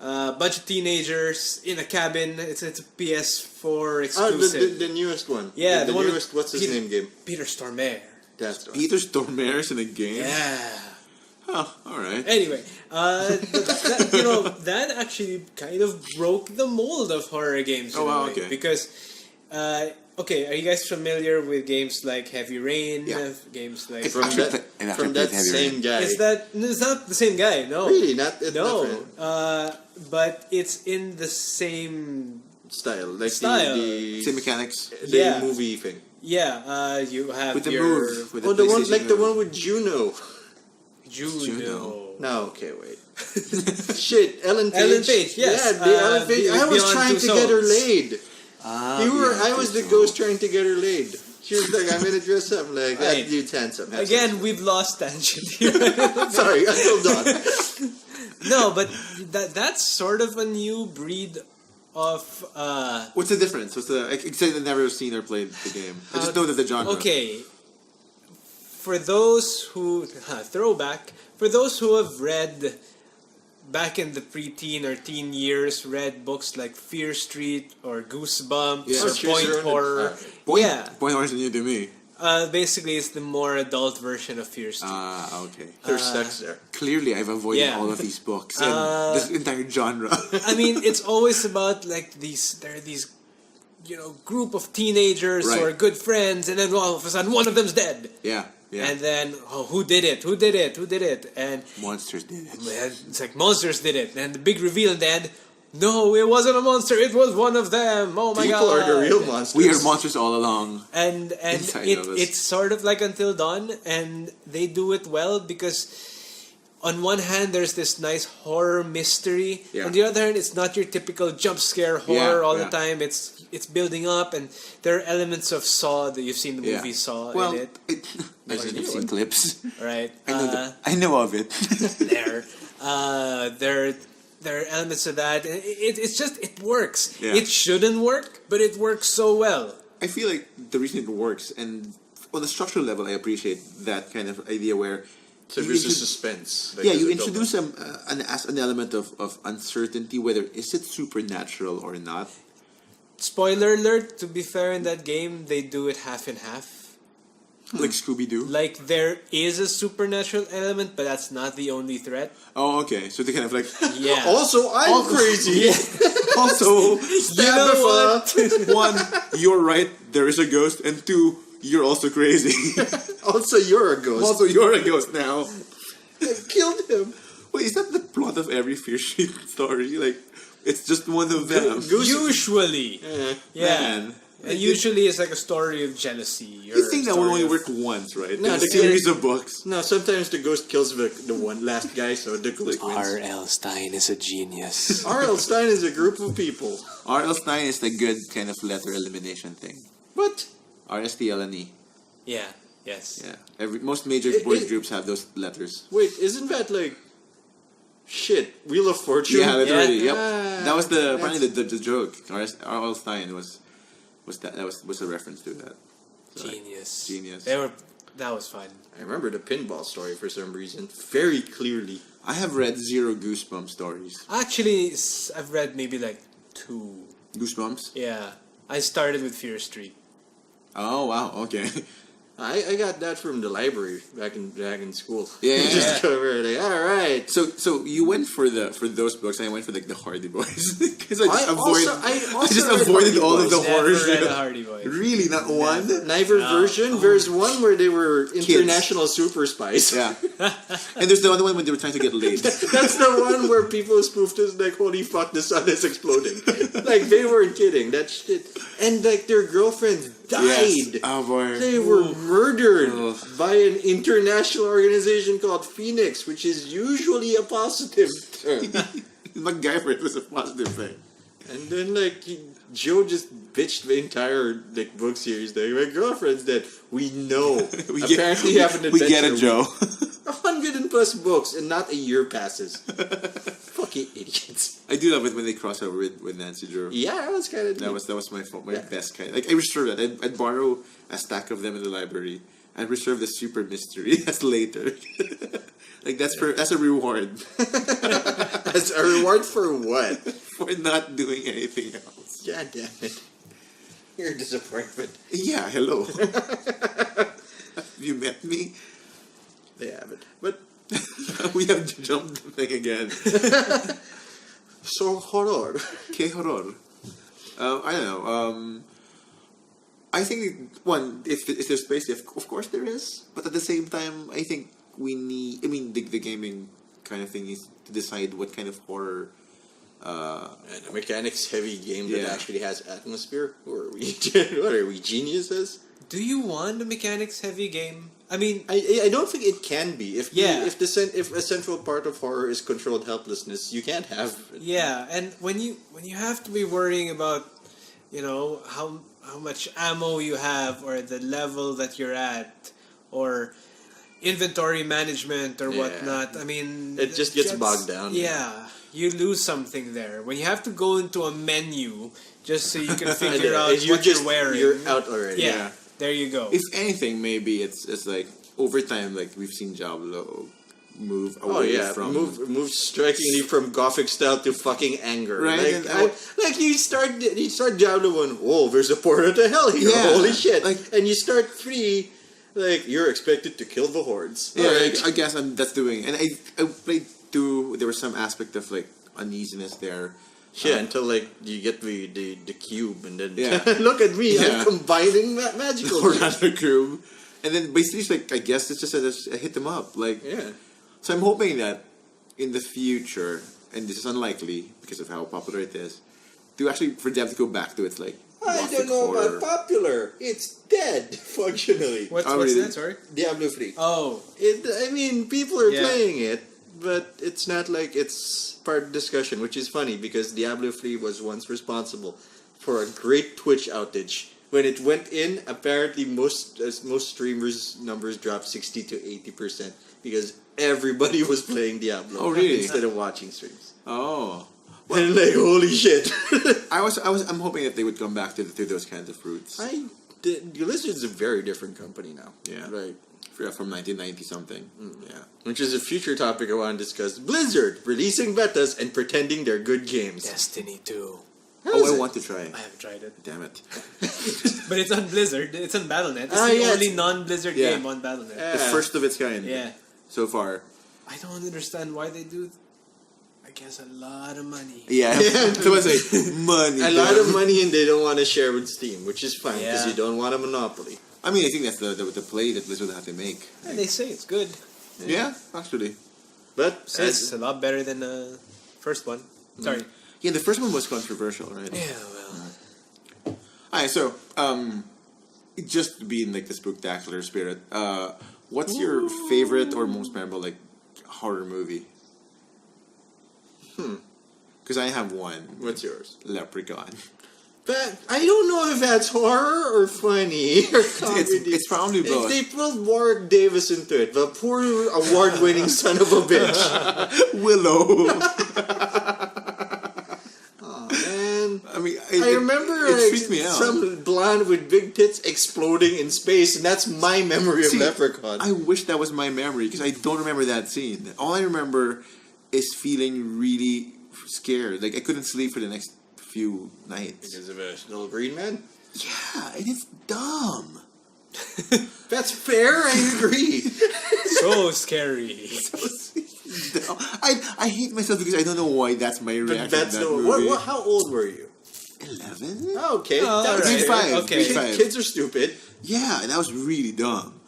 S3: a bunch of teenagers in a cabin. It's a PS4 exclusive.
S2: The newest one.
S3: Yeah,
S2: the
S3: the one with
S2: newest. What's his name? Game.
S3: Peter Stormare.
S2: That's the one.
S1: Peter Stormare's in a game.
S3: Yeah.
S1: Oh, all right.
S3: Anyway, that actually kind of broke the mold of horror games.
S1: Oh,
S3: in a
S1: wow,
S3: way,
S1: okay.
S3: Because, are you guys familiar with games like Heavy Rain?
S1: Yeah.
S3: Games like
S2: From that same guy.
S3: it's not the same guy? No,
S2: Really, not
S3: no.
S2: not
S3: But it's in the same
S2: style, like
S3: Style.
S2: the
S1: Same mechanics.
S3: Yeah.
S2: movie thing.
S3: Yeah. You have
S1: With the
S3: your
S1: move. With the
S2: The one
S1: PlayStation
S2: like the
S1: move.
S2: one with Juno.
S3: Juno.
S2: No, okay, wait. Shit, Ellen Page.
S3: Ellen Page, yes.
S2: Yeah, the Ellen Page. I was
S3: Beyond
S2: trying
S3: Two
S2: to get her
S3: Souls.
S2: laid. I was the ghost trying to get her laid. She was like, I'm gonna dress up. I'm like, that
S3: Right.
S2: dude's handsome.
S3: Again, we've lost tangent here.
S2: Sorry, Until Dawn.
S3: No, but that's sort of a new breed of
S1: What's the difference? What's the? Except I've never seen or played the game. I just know that the genre.
S3: okay. For those who throwback, for those who have read back in the preteen or teen years, read books like Fear Street or Goosebumps
S1: Yeah.
S3: or
S2: Choose Your
S3: Point
S2: Own
S3: Horror.
S1: Point,
S3: Yeah.
S1: Point Horror is new to me.
S3: Basically, it's the more adult version of Fear Street.
S1: Okay.
S2: There's sex there.
S1: Clearly, I've avoided
S3: Yeah.
S1: all of these books and this entire genre.
S3: I mean, it's always about like there are these group of teenagers who
S1: Right.
S3: are good friends, and then all of a sudden one of them's dead.
S1: yeah.
S3: And then, who did it? Who did it? Who did it? And
S1: Monsters did it.
S3: it's like monsters did it. And the big reveal in the end, no, it wasn't a monster. It was one of them. Oh my
S2: People
S3: god!
S2: are the real monsters.
S1: We are monsters all along.
S3: And
S1: Inside of us.
S3: it's sort of like Until Dawn, and they do it well because on one hand there's this nice horror mystery.
S1: Yeah.
S3: On the other hand, it's not your typical jump scare horror all the
S1: yeah.
S3: time. It's building up, and there are elements of Saw that you've seen the
S1: Yeah.
S3: movie Saw
S1: Well,
S3: in it,
S1: I've seen clips.
S3: right?
S1: I know of it.
S3: There are elements of that. It works.
S1: Yeah.
S3: It shouldn't work, but it works so well.
S1: I feel like the reason it works, and on the structural level, I appreciate that kind of idea where.
S2: So
S1: you
S2: there's a
S1: intro-
S2: suspense. Like,
S1: yeah,
S2: there's
S1: you
S2: a
S1: introduce
S2: build-up.
S1: an element of uncertainty, whether is it supernatural or not.
S3: spoiler alert, to be fair, in that game, they do it half and half.
S1: Like Scooby-Doo?
S3: Like, there is a supernatural element, but that's not the only threat.
S1: Oh, okay. So they kind of like...
S3: Yeah.
S2: Also, I'm crazy.
S1: Also,
S3: You know what?
S1: one, you're right, there is a ghost, and two, you're also crazy.
S2: Also, you're a ghost.
S1: Also, you're a ghost now.
S2: I killed him.
S1: Wait, is that the plot of every Fear Street story? Like, it's just one of them.
S3: Usually. Yeah.
S1: Man.
S3: And usually it's like a story of jealousy.
S1: You think that would only work once, right?
S2: No,
S1: In a
S2: the
S1: series of books.
S2: No, sometimes the ghost kills the one last guy, so the ghost wins.
S3: R.L. Stein is a genius.
S2: R.L. Stein is a group of people.
S1: R.L. Stein is the good kind of letter elimination thing.
S2: What?
S1: R-S-T-L-N-E.
S3: Yeah. Yes.
S1: Yeah. Most major boys groups have those letters.
S2: Wait, isn't that like... Shit, Wheel of Fortune?
S1: Yeah, literally.
S3: Yeah.
S1: Yep. That was apparently the joke. R.L. Stein was a reference to that. So,
S3: Genius.
S1: Genius.
S3: That was fun.
S2: I remember the pinball story for some reason very clearly.
S1: I have read 0 Goosebumps stories.
S3: Actually, I've read maybe like 2.
S1: Goosebumps?
S3: Yeah. I started with Fear Street.
S1: Oh, wow. Okay.
S2: I got that from the library back in school.
S1: Yeah.
S2: Just go over like, all right.
S1: So you went for those books, and I went for like the Hardy Boys because I
S2: I
S1: just
S2: read
S1: avoided
S2: Hardy
S1: all of the
S2: Boys.
S1: horrors.
S3: Never read a Hardy Boys.
S1: Really, not one.
S2: Neither version. There's one where they were international super spies.
S1: Yeah. And there's the other one when they were trying to get laid.
S2: That's the one where people spoofed us like, holy fuck, the sun is exploding. Like, they weren't kidding. That shit. And, like, their girlfriends died.
S1: Yes. Oh, boy.
S2: They were murdered
S1: Ugh.
S2: by an international organization called Phoenix, which is usually a positive term.
S1: MacGyver was a positive thing.
S2: And then, like, Joe just bitched the entire, like, book series. Like, my girlfriend's dead. We know. Apparently you have an adventure.
S1: We get it, Joe.
S2: 100+ books, and not a year passes. Fucking idiots.
S1: I do love it when they cross over with Nancy Drew.
S2: Yeah, that was kind of...
S1: That was my best kind. Like, I reserved that. I'd borrow a stack of them in the library. I'd reserve the super mystery as later. Like, that's a reward.
S2: As a reward for what?
S1: For not doing anything else.
S2: God damn it. You're a disappointment.
S1: Yeah, hello. Have you met me?
S2: They haven't. But...
S1: We have jumped the thing again.
S2: So horror.
S1: Que horror. I don't know. I think, if there's space, of course there is. But at the same time, I think we need... I mean, the gaming kind of thing is to decide what kind of horror...
S2: And a mechanics-heavy game that
S1: Yeah.
S2: actually has atmosphere? Or are we... what are we, geniuses?
S3: Do you want a mechanics-heavy game? I mean...
S2: I don't think it can be. If
S3: Yeah.
S2: if a central part of horror is controlled helplessness, you can't have it.
S3: Yeah, and when you have to be worrying about, how much ammo you have, or the level that you're at, or inventory management or
S2: Yeah.
S3: whatnot, I mean...
S2: It just gets bogged down.
S3: Yeah, you lose something there. When you have to go into a menu just so you can figure out what you're wearing.
S2: You're out already.
S3: Yeah, there you go.
S1: If anything, maybe it's like, over time, like, we've seen Diablo move away from...
S2: move strikingly from gothic style to fucking anger.
S1: Right,
S2: Like you start Diablo 1, whoa, there's a portal to hell here.
S1: Yeah,
S2: Holy shit.
S1: like-
S2: and you start 3, like, you're expected to kill the hordes.
S1: Yeah,
S2: Like,
S1: I guess that's doing... And I played 2, there was some aspect of, like, uneasiness there.
S2: yeah, until like you get the cube and then
S1: Yeah.
S2: look at me,
S1: Yeah.
S2: I'm combining magical.
S1: Horror Cube. And then basically, it's like, I guess it's just a hit them up. Like,
S2: Yeah.
S1: so I'm hoping that in the future, and this is unlikely because of how popular it is, to actually, for them to go back to its, like,
S2: I
S1: gothic
S2: don't know
S1: horror.
S2: about popular. It's dead, functionally.
S3: What's
S1: really?
S3: that, sorry?
S2: Diablo 3.
S3: Oh,
S2: I mean, people are
S3: Yeah.
S2: playing it, but it's not like it's part of discussion, which is funny because Diablo 3 was once responsible for a great Twitch outage. When it went in, apparently most streamers' numbers dropped 60 to 80% because everybody was playing Diablo.
S1: Oh, really?
S2: Instead of watching streams.
S1: Oh.
S2: And like, holy shit.
S1: I'm hoping that they would come back to those kinds of roots.
S2: Blizzard's a very different company now.
S1: Yeah.
S2: Right.
S1: From 1990 something. Yeah.
S2: Which is a future topic I want to discuss. Blizzard releasing betas and pretending they're good games.
S3: Destiny 2.
S1: Oh, I want to try.
S3: I haven't tried it.
S1: Damn it.
S3: But it's on Blizzard. It's on Battle.net. It's
S2: Ah,
S3: the
S2: yeah,
S3: only
S2: it's-
S3: non-Blizzard game on Battle.net.
S1: The first of its kind.
S3: Yeah.
S1: So far.
S3: I don't understand why they do, I guess, a lot of money.
S1: Yeah. Someone say money.
S2: A lot of money, and they don't want to share with Steam, which is fine because
S3: Yeah.
S2: you don't want a monopoly.
S1: I mean, I think that's the play that Blizzard had to make.
S3: And they say it's good.
S1: Yeah, actually.
S2: But
S3: It's a lot better than the first one. Sorry.
S1: Yeah, the first one was controversial, right?
S3: Yeah, well.
S1: Alright, so, just being like the spooktacular spirit, what's your favorite or most memorable, like, horror movie? Because I have one.
S2: what's yours?
S1: Leprechaun.
S2: But I don't know if that's horror or funny or comedy.
S1: It's probably both.
S2: They pulled Warwick Davis into it, the poor award-winning son of a bitch.
S1: Willow.
S2: Oh man!
S1: I mean,
S2: I remember
S1: it freaked me out.
S2: some blonde with big tits exploding in space, and that's my memory of
S1: See,
S2: Leprechaun.
S1: I wish that was my memory because I don't remember that scene. All I remember is feeling really scared. Like I couldn't sleep for the next few nights.
S2: Because of a little green man?
S1: Yeah, and it's dumb.
S2: That's fair, I agree.
S3: So scary.
S1: I hate myself because I don't know why that's my reaction
S2: That's
S1: to that
S2: no.
S1: movie.
S2: How old were you?
S1: 11?
S2: Oh, okay.
S3: Oh,
S2: That was
S3: alright.
S1: Grade 5.
S3: Okay.
S1: Grade 5.
S2: Kids are stupid.
S1: Yeah, and that was really dumb.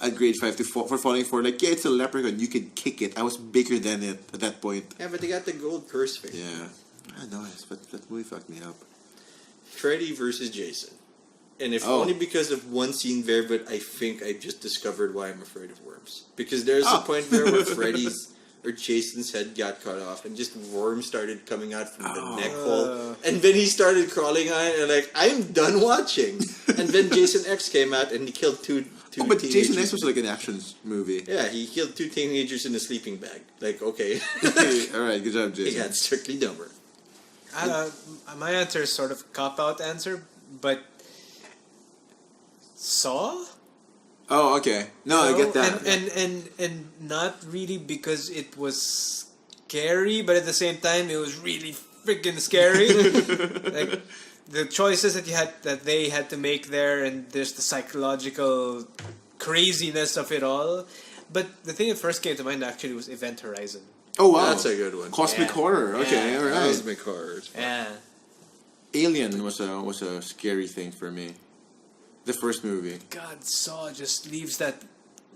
S1: At grade 5 for falling for like, yeah, it's a leprechaun, you can kick it. I was bigger than it at that point.
S2: Yeah, but they got the gold curse face.
S1: Yeah. I know, but that movie fucked me up.
S2: Freddy versus Jason. And if
S1: Oh.
S2: only because of one scene there, but I think I just discovered why I'm afraid of worms. Because there's a
S1: Oh.
S2: point there where Freddy's or Jason's head got cut off and just worms started coming out from the neck hole. And then he started crawling on it and like, I'm done watching. And then Jason X came out and he killed two
S1: Oh, but
S2: teenagers.
S1: Jason X was like an action movie.
S2: Yeah, he killed 2 teenagers in a sleeping bag. Like, okay.
S1: Alright, good job,
S2: He
S1: Jason.
S2: got Strictly Dumber.
S3: My answer is sort of cop-out answer, but Saw?
S1: Oh, okay. No, I get that.
S3: And not really because it was scary, but at the same time it was really freaking scary. Like the choices that they had to make there, and there's the psychological craziness of it all. But the thing that first came to mind actually was Event Horizon.
S1: Oh, wow.
S2: That's a good one.
S1: Cosmic
S3: Yeah.
S1: horror. Okay,
S3: Yeah.
S1: alright.
S2: Cosmic horror.
S3: Yeah.
S1: Alien was a scary thing for me. The first movie.
S3: God, Saw just leaves that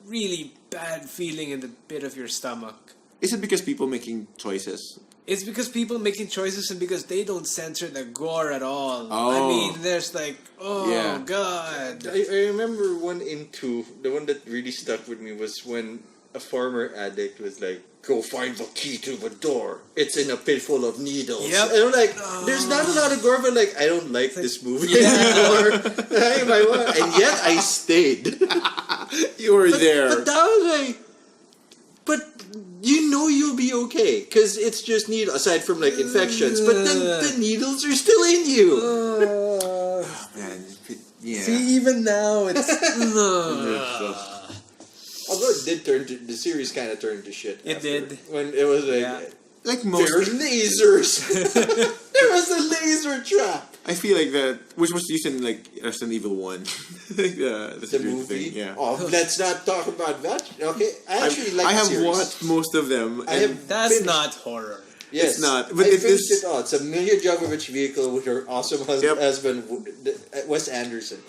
S3: really bad feeling in the pit of your stomach.
S1: Is it because people making choices?
S3: It's because people making choices and because they don't censor the gore at all.
S1: Oh.
S3: I mean, there's like, oh
S1: Yeah.
S3: God.
S2: I remember one in 2, the one that really stuck with me was when a former addict was like, go find the key to the door. It's in a pit full of needles.
S3: Yep.
S2: And I'm like, there's not a lot of gore, but like, I don't like this movie anymore. And yet I stayed.
S1: You were there.
S2: But that was like, but you know you'll be okay because it's just needles aside from like infections. But then the needles are still in you.
S1: Man, yeah.
S3: See, even now it's.
S2: Although it did turn to, the series kind of turned to shit.
S3: It
S2: after.
S3: did.
S2: When it was like,
S3: Yeah.
S1: Like most,
S2: there's lasers. There was a laser trap.
S1: I feel like that, which was used in like Resident Evil 1. Like the
S2: The
S1: security
S2: movie.
S1: thing, yeah.
S2: Oh, let's not talk about that. Okay, I actually like
S1: I
S2: the
S1: have
S2: series.
S1: watched most of them.
S2: I
S1: and
S2: have
S3: That's
S2: finished-
S3: not horror.
S2: Yes,
S1: It's not, but
S2: I
S1: it
S2: finished
S1: is-
S2: it all. It's a Mila Jovovich vehicle with her awesome
S1: Yep.
S2: husband, Wes Anderson.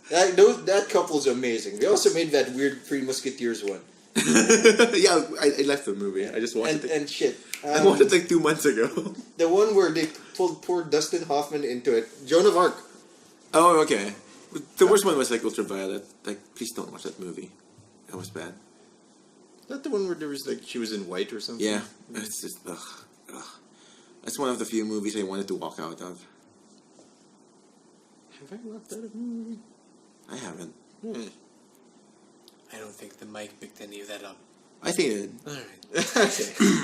S2: That couple's amazing. They also made that weird Three Musketeers one.
S1: Yeah, I left the movie. I just watched it.
S2: And shit.
S1: I watched it like 2 months ago.
S2: The one where they pulled poor Dustin Hoffman into it. Joan of Arc.
S1: Oh, okay. The worst one was like Ultraviolet. Like, please don't watch that movie. That was bad.
S2: Is that the one where there was like she was in white or something?
S1: Yeah, it's just ugh. That's one of the few movies I wanted to walk out of.
S2: Have I walked out of a movie?
S1: I haven't.
S3: I don't think the mic picked any of that up.
S1: I think it.
S3: Alright.
S2: Okay.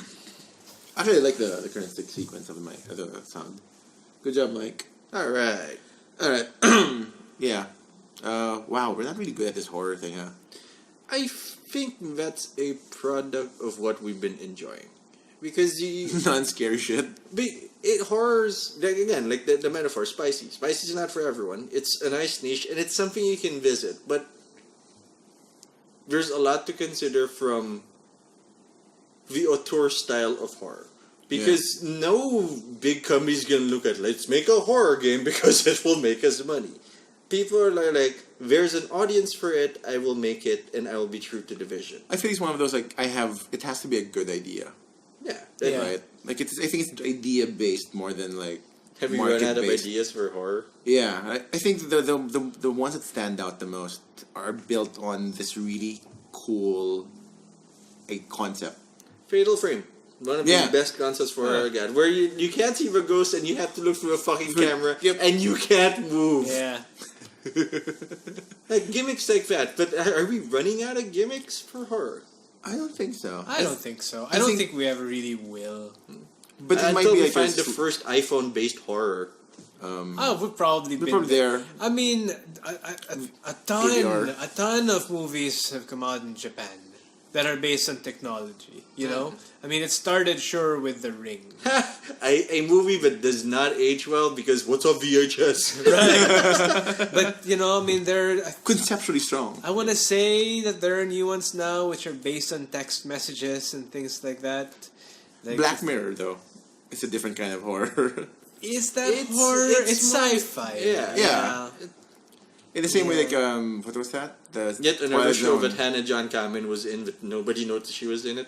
S1: Actually, I like the current sequence of the mic, of the sound. Good job, Mike.
S2: All right.
S1: All right. Yeah. Wow, we're not really good at this horror thing, huh?
S2: I think that's a product of what we've been enjoying. because you
S1: non-scary shit.
S2: horror's like, again, like the metaphor, spicy. Spicy is not for everyone. It's a nice niche, and it's something you can visit. But there's a lot to consider from the auteur style of horror. Because no big company's gonna look at, let's make a horror game because it will make us money. People are like, there's an audience for it, I will make it, and I will be true to the vision.
S1: I think it's one of those, like, it has to be a good idea.
S2: Yeah.
S1: Right? Like, I think it's idea-based more than, like,
S2: Have you run out of ideas for horror?
S1: Yeah. I think the ones that stand out the most are built on this really cool concept.
S2: Fatal Frame. One of the best concepts for horror again. Where you can't see the ghost and you have to look through a fucking camera and you can't move.
S3: Yeah.
S2: Like gimmicks like that. But are we running out of gimmicks for horror?
S1: I don't think so.
S3: I don't think so. I don't think we ever really will.
S1: But it might
S2: until
S1: be
S2: we
S1: like
S2: find the first iPhone-based horror.
S3: We've probably been
S1: there.
S3: I mean, a ton of movies have come out in Japan that are based on technology. You know, I mean, it started with The Ring,
S2: a movie that does not age well because what's on VHS?
S3: right? But you know, I mean, they're
S1: conceptually strong.
S3: I want to say that there are new ones now which are based on text messages and things like that. Like
S1: Black Mirror, though, it's a different kind of horror.
S3: Is that horror? It's sci-fi.
S2: Yeah.
S1: In the same way, like, what was that?
S2: Yet another
S1: Twilight
S2: show
S1: Zone.
S2: that Hannah John Kamen was in, but nobody noticed she was in it.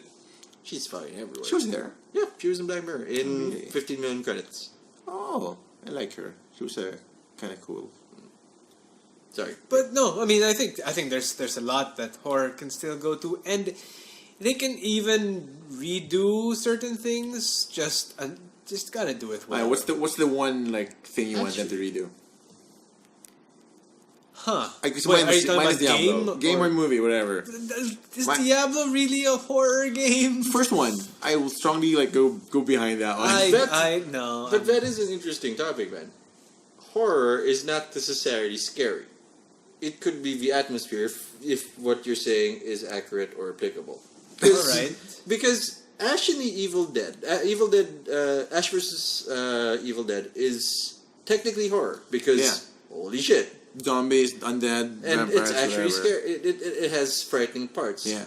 S2: She's fine everywhere.
S1: She was there.
S2: Yeah, she was in Black Mirror in 15 million credits.
S1: Oh, I like her. She was kind of cool.
S2: Sorry,
S3: But no, I mean, I think there's a lot that horror can still go to, and they can even redo certain things. Just gotta do it well.
S1: What's the one like thing you want them to redo?
S3: Huh?
S1: Are you
S3: talking about
S1: game or movie, whatever.
S3: Is Diablo really a horror game?
S1: First one, I will strongly like go behind that one.
S3: I know.
S2: but that is an interesting topic, man. Horror is not necessarily scary. It could be the atmosphere if what you're saying is accurate or applicable.
S3: All right.
S2: Because Ash in the Evil Dead, Ash vs. Evil Dead is technically horror because holy shit.
S1: Zombies, undead,
S2: And
S1: vampires,
S2: it's actually
S1: whatever.
S2: scary. It has frightening parts.
S1: Yeah.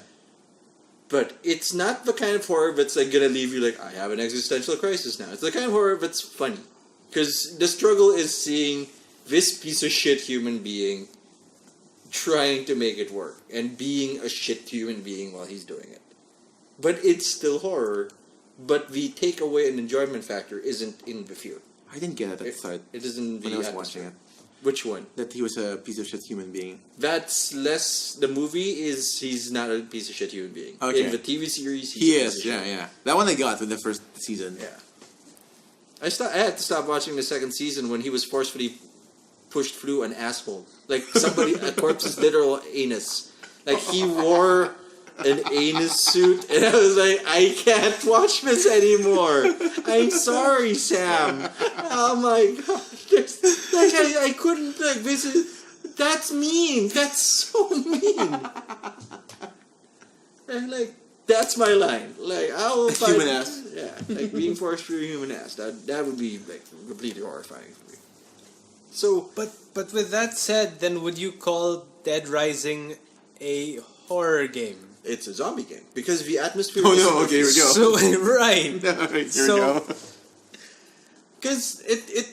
S2: But it's not the kind of horror that's like gonna leave you like, I have an existential crisis now. It's the kind of horror that's funny. Because the struggle is seeing this piece of shit human being trying to make it work. And being a shit human being while he's doing it. But it's still horror. But the takeaway and enjoyment factor isn't in the fear.
S1: I didn't get it at the start.
S2: It isn't
S1: when
S2: the
S1: I was
S2: atmosphere.
S1: watching it.
S2: Which one?
S1: That he was a piece of shit human being.
S2: That's less. The movie is he's not a piece of shit human being.
S1: Okay.
S2: In the TV series,
S1: He
S2: a piece
S1: is,
S2: of shit.
S1: yeah. That one I got with the first season.
S2: Yeah. I had to stop watching the second season when he was forcefully pushed through an asshole. Like a corpse's literal anus. Like he wore an anus suit, and I was like, I can't watch this anymore. I'm sorry, Sam. Oh my god. Like I couldn't like this is that's mean. That's so mean. And like that's my line. Like I will find
S1: Human ass.
S2: Yeah, like being forced through a human ass. That would be like completely horrifying for me. So,
S3: But with that said, then would you call Dead Rising a horror game?
S2: it's a zombie game because the atmosphere.
S1: Oh no! Okay, here we go.
S3: So right.
S1: Here
S3: So-
S1: we go.
S2: Because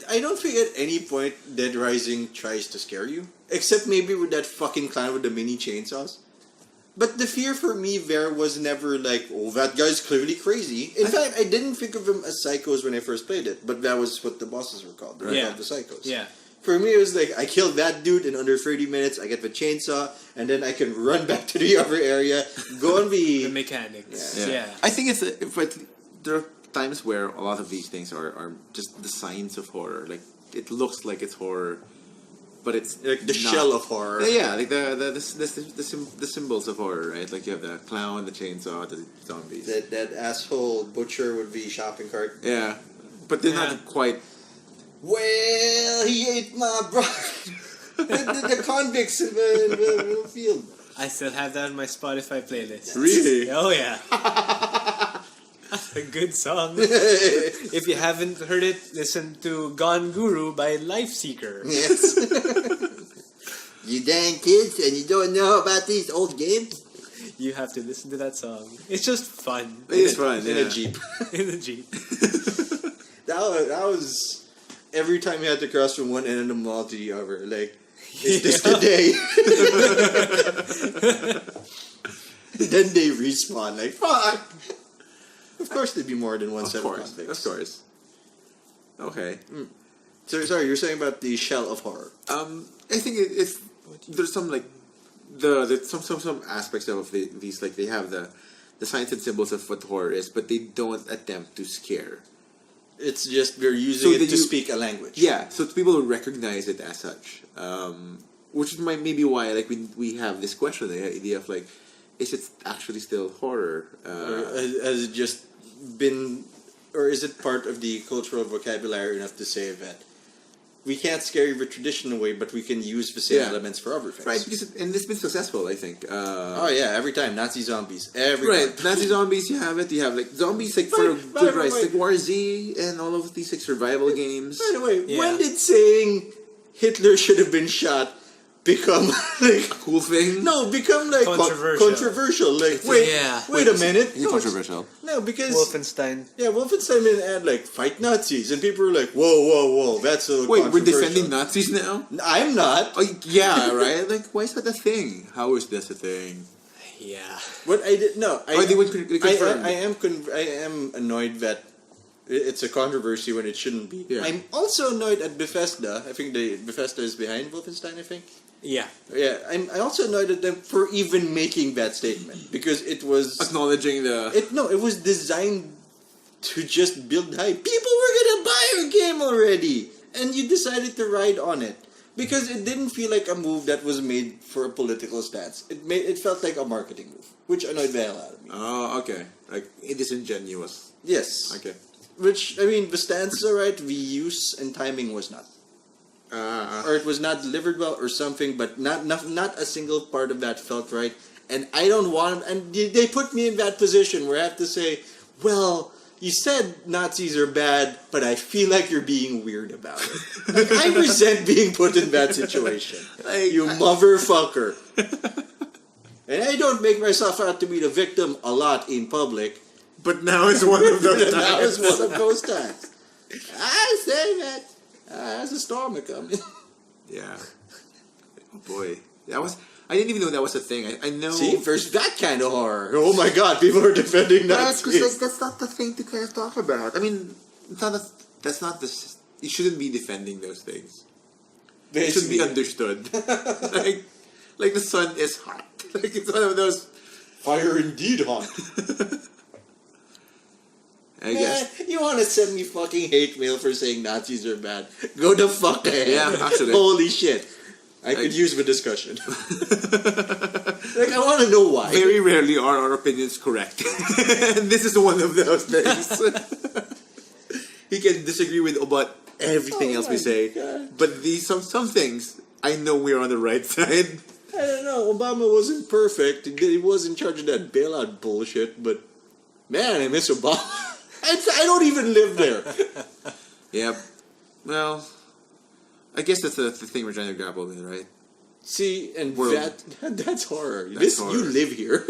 S2: I don't think at any point Dead Rising tries to scare you, except maybe with that fucking clown with the mini chainsaws. But the fear for me there was never like, oh, that guy's clearly crazy. In fact, I didn't think of them as psychos when I first played it, but that was what the bosses were called. They were called the psychos.
S3: Yeah.
S2: For me, it was like, I killed that dude in under 30 minutes, I get the chainsaw, and then I can run back to the other area, go on
S3: The mechanics. Yeah.
S1: I think but there are times where a lot of these things are just the signs of horror. Like it looks like it's horror, but it's
S2: like the
S1: not.
S2: shell of horror.
S1: Yeah, like the symbols of horror, right? Like you have the clown, the chainsaw, the zombies.
S2: That asshole butcher with the shopping cart.
S1: Yeah, but they're not quite.
S2: Well, he ate my bride. the convicts in the field.
S3: I still have that on my Spotify playlist.
S1: Really?
S3: Oh yeah. a good song. If you haven't heard it, listen to Gone Guru by Lifeseeker.
S2: Yes. You dang kids, and you don't know about these old games?
S3: You have to listen to that song. It's just fun.
S1: It is fun,
S2: In a Jeep.
S3: In the Jeep.
S2: That was every time you had to cross from one end of the mall to the other. Like, is this the day? Then they respawn. Like, fuck. Of course, there'd be more than one set of convicts.
S1: Of course. Okay.
S2: So, sorry, you're saying about the shell of horror.
S1: I think it's there's some like some aspects of these, like they have the signs and symbols of what horror is, but they don't attempt to scare.
S2: It's just we're using it to speak a language.
S1: Yeah, so people will recognize it as such, which is maybe why like we have this question, the idea of like, is it actually still horror?
S2: Or has it just been, or is it part of the cultural vocabulary enough to say that we can't scare you the traditional way, but we can use the same elements for other things?
S1: Right, and it's been successful, I think.
S2: Oh yeah, every time Nazi zombies, every time.
S1: Nazi zombies, you have it. You have like zombies like for a good price, like War Z and all of these like survival games.
S2: By the way, when did saying Hitler should have been shot become like
S1: a cool thing?
S2: No, become like controversial. Like wait a minute.
S1: It's controversial.
S2: No, because
S3: Wolfenstein.
S2: Yeah, Wolfenstein didn't add like fight Nazis, and people were like, whoa, that's a
S1: wait. We're defending Nazis now?
S2: I'm not.
S1: Oh yeah, right. Like, why is that a thing? How is this a thing?
S3: Yeah.
S2: What I did no. I am annoyed that it's a controversy when it shouldn't be.
S1: Yeah.
S2: I'm also annoyed at Bethesda. I think Bethesda is behind Wolfenstein, I think.
S3: Yeah.
S2: Yeah, I'm also annoyed at them for even making that statement, because it was
S1: acknowledging the...
S2: It was designed to just build hype. People were gonna buy your game already, and you decided to ride on it. Because it didn't feel like a move that was made for a political stance. It felt like a marketing move, which annoyed the hell out of me.
S1: Oh, okay. Like, it is ingenuous.
S2: Yes.
S1: Okay.
S2: Which, I mean, the stance is alright, the use and timing was not. Or it was not delivered well or something, but not a single part of that felt right. And I don't want... And they put me in that position where I have to say, well, you said Nazis are bad, but I feel like you're being weird about it. Like, I resent being put in that situation.
S1: Like,
S2: you motherfucker. And I don't make myself out to be the victim a lot in public.
S1: But now is one of those times.
S2: Now is one of those times. I say that. There's a storm coming.
S1: Yeah. Oh boy. I didn't even know that was a thing. I know...
S2: See, there's that kind of horror. Oh my god, people are defending Nazis.
S1: Because that's not the thing to kind of talk about. I mean, that's not the... You shouldn't be defending those things. It should be understood. like the sun is hot. Like it's one of those...
S2: Fire indeed hot.
S1: I guess.
S2: You want to send me fucking hate mail for saying Nazis are bad? Go the fuck ahead.
S1: Yeah, actually.
S2: Holy shit. I could use the discussion. Like, I want to know why.
S1: Very rarely are our opinions correct. And this is one of those things. He can disagree with about everything else we say. God. But these some things, I know we're on the right side.
S2: I don't know. Obama wasn't perfect. He was in charge of that bailout bullshit. But, man, I miss Obama. I don't even live there.
S1: Yep. Well, I guess that's the thing we're trying to grapple with, right?
S2: See, and that's horror.
S1: Horror.
S2: You live here.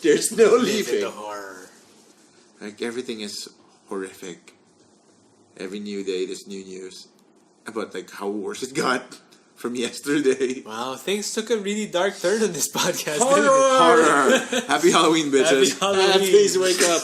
S2: There's no leaving.
S3: The horror.
S1: Like, everything is horrific. Every new day, there's new news about, like, how worse it got from yesterday.
S3: Wow, things took a really dark turn on this podcast.
S1: Horror! Happy Halloween, bitches.
S3: Happy Halloween.
S2: Please wake up.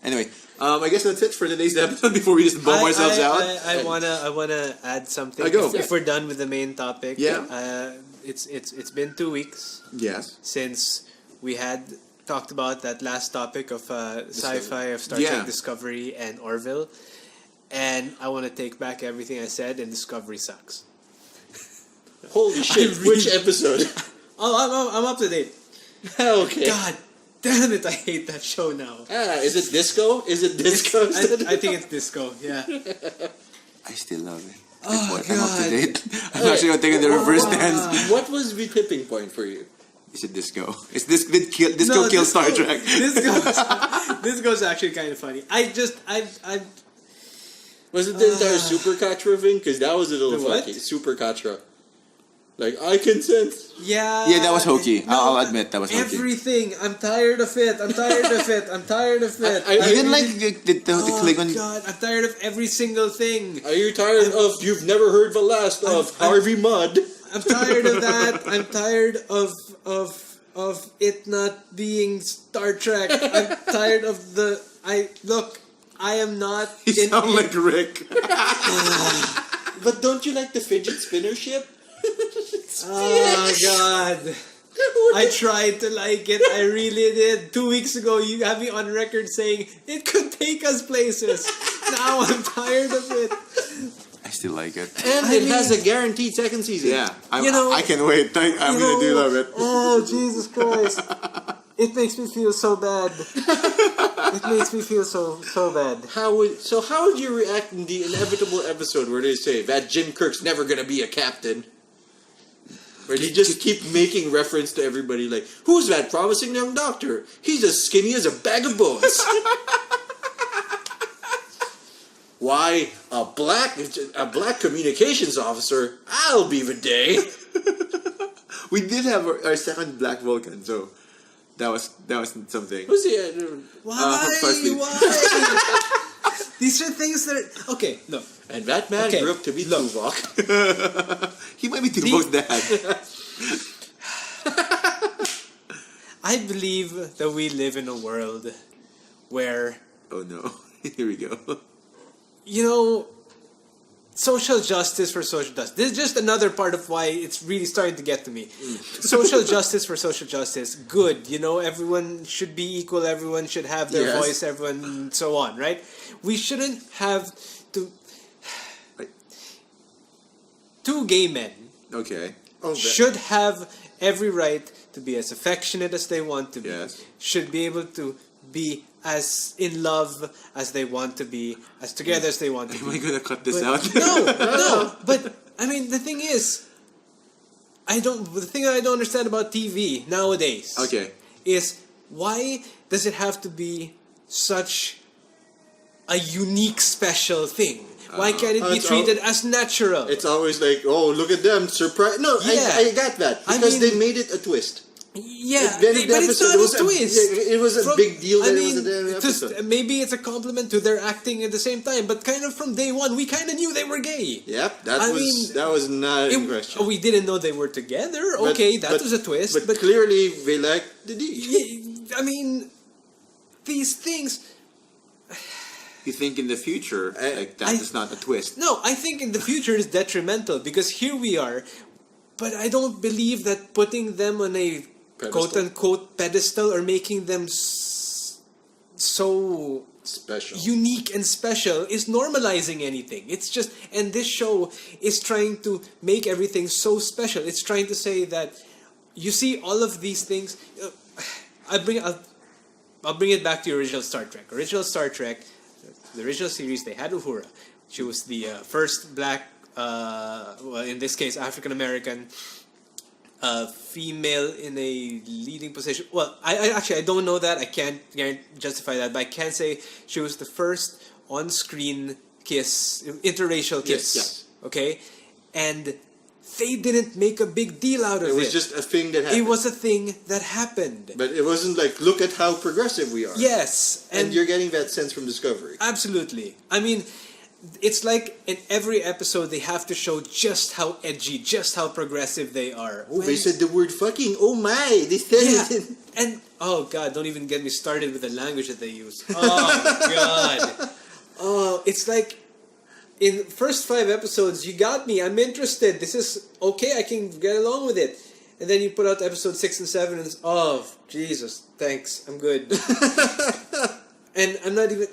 S1: Anyway, I guess that's it for today's episode before we just bomb ourselves out.
S3: I wanna add something.
S1: Go.
S3: If we're done with the main topic,
S1: yeah.
S3: It's been 2 weeks.
S1: Yes.
S3: Since we had talked about that last topic of sci-fi of Star Trek Discovery and Orville, and I want to take back everything I said. And Discovery sucks.
S2: Holy shit! Which episode?
S3: I'm up to date.
S2: Okay.
S3: God damn it! I hate that show now.
S2: Is it disco? Is it disco?
S3: I think it's disco. Yeah.
S1: I still love it.
S3: Oh,
S1: I'm up to date. I'm actually taking the reverse stance.
S2: What was the tipping point for you?
S1: Is it Disco? Is Disco kill Star Trek?
S3: This goes actually kind of funny. I
S2: Was it the entire Super Katra thing? Because that was a little
S3: The what?
S2: funky. Super Katra. Like, I consent.
S3: Yeah.
S1: Yeah, that was hokey.
S3: No,
S1: I'll admit that was hokey.
S3: Everything. I'm tired of it. I'm tired of it. I'm tired of it.
S2: I
S1: You didn't like the Klingon.
S3: God, I'm tired of every single thing.
S2: Are you tired of You've Never Heard the Last of Harvey Mudd?
S3: I'm tired of that. I'm tired of it not being Star Trek. I'm tired of the. I am not.
S1: You sound like Rick.
S2: But don't you like the fidget spinner ship?
S3: Oh God. I tried to like it. I really did. 2 weeks ago, you have me on record saying it could take us places. Now I'm tired of it.
S1: I still like it.
S2: And it has a guaranteed second season.
S1: Yeah,
S3: know-
S1: I can wait. I'm gonna do love it.
S3: Oh, Jesus Christ. It makes me feel so bad. It makes me feel so bad.
S2: How would you react in the inevitable episode where they say that Jim Kirk's never gonna be a captain? Where they just keep making reference to everybody like, who's that promising young doctor? He's as skinny as a bag of bones. Why, a black communications officer? I'll be the day.
S1: We did have our second Black Vulcan, so that was something.
S2: Who's the
S3: Why?
S1: firstly-
S3: Why? These are things that are... Okay, look.
S2: And that man grew up to be Tuvok.
S1: He might be Tuvok's dad.
S3: I believe that we live in a world where,
S1: Oh no! Here we go.
S3: you know, social justice for social justice. This is just another part of why it's really starting to get to me. Social justice for social justice. Good. You know, everyone should be equal. Everyone should have their
S1: Yes.
S3: voice. Everyone, so on, right? We shouldn't have to... Two gay men
S1: Okay.
S3: should have every right to be as affectionate as they want to be.
S1: Yes.
S3: Should be able to be as in love as they want to be, as together as they want to
S1: Am I
S3: be.
S1: gonna cut this
S3: But-
S1: out?
S3: No. But I mean, the thing is, the thing I don't understand about TV nowadays.
S1: Okay.
S3: Is why does it have to be such a unique, special thing? Why can't it be
S2: it's
S3: treated as natural?
S2: It's always like, oh, look at them, surprise. No,
S3: Yeah.
S2: I got that.
S3: I
S2: Because
S3: mean-
S2: they made it a twist.
S3: Yeah,
S2: At the end of the
S3: but it's
S2: episode,
S3: not
S2: it was
S3: a twist.
S2: It was a big deal that
S3: I
S2: it
S3: mean,
S2: was at the end of the episode.
S3: maybe it's a compliment to their acting at the same time, but kind of from day one, we kind of knew they were gay.
S2: Yep,
S3: I mean,
S2: that was not in question.
S3: We didn't know they were together.
S2: But-
S3: Okay, that
S2: but-
S3: was a twist.
S2: But clearly, they liked the D.
S3: I mean, these things.
S1: You think in the future, like that is not a twist?
S3: No, I think in the future is detrimental because here we are, but I don't believe that putting them on a
S2: Pedestal?
S3: quote-unquote pedestal or making them so
S2: Special.
S3: unique and special is normalizing anything. It's just, and this show is trying to make everything so special. It's trying to say that you see all of these things. I'll bring it back to the original Star Trek. Original Star Trek, the original series, they had Uhura. She was the first black, well, in this case, African American female in a leading position. Well, I don't know that. I can't justify that, but I can say she was the first on-screen kiss, interracial kiss.
S2: Yes.
S3: Okay, and they didn't make a big deal out of it.
S2: It was just a thing that happened.
S3: It was a thing that happened.
S2: But it wasn't like, look at how progressive we are.
S3: Yes,
S2: And you're getting that sense from Discovery.
S3: absolutely. I mean, it's like in every episode they have to show just how edgy, just how progressive they are.
S2: Oh, they said the word fucking. Oh my, they said
S3: Yeah,
S2: it.
S3: and oh god, don't even get me started with the language that they use. Oh god, oh, it's like in first 5 episodes you got me. I'm interested. This is okay. I can get along with it. And then you put out episode 6 and 7, and it's Jesus, thanks, I'm good. And I'm not even.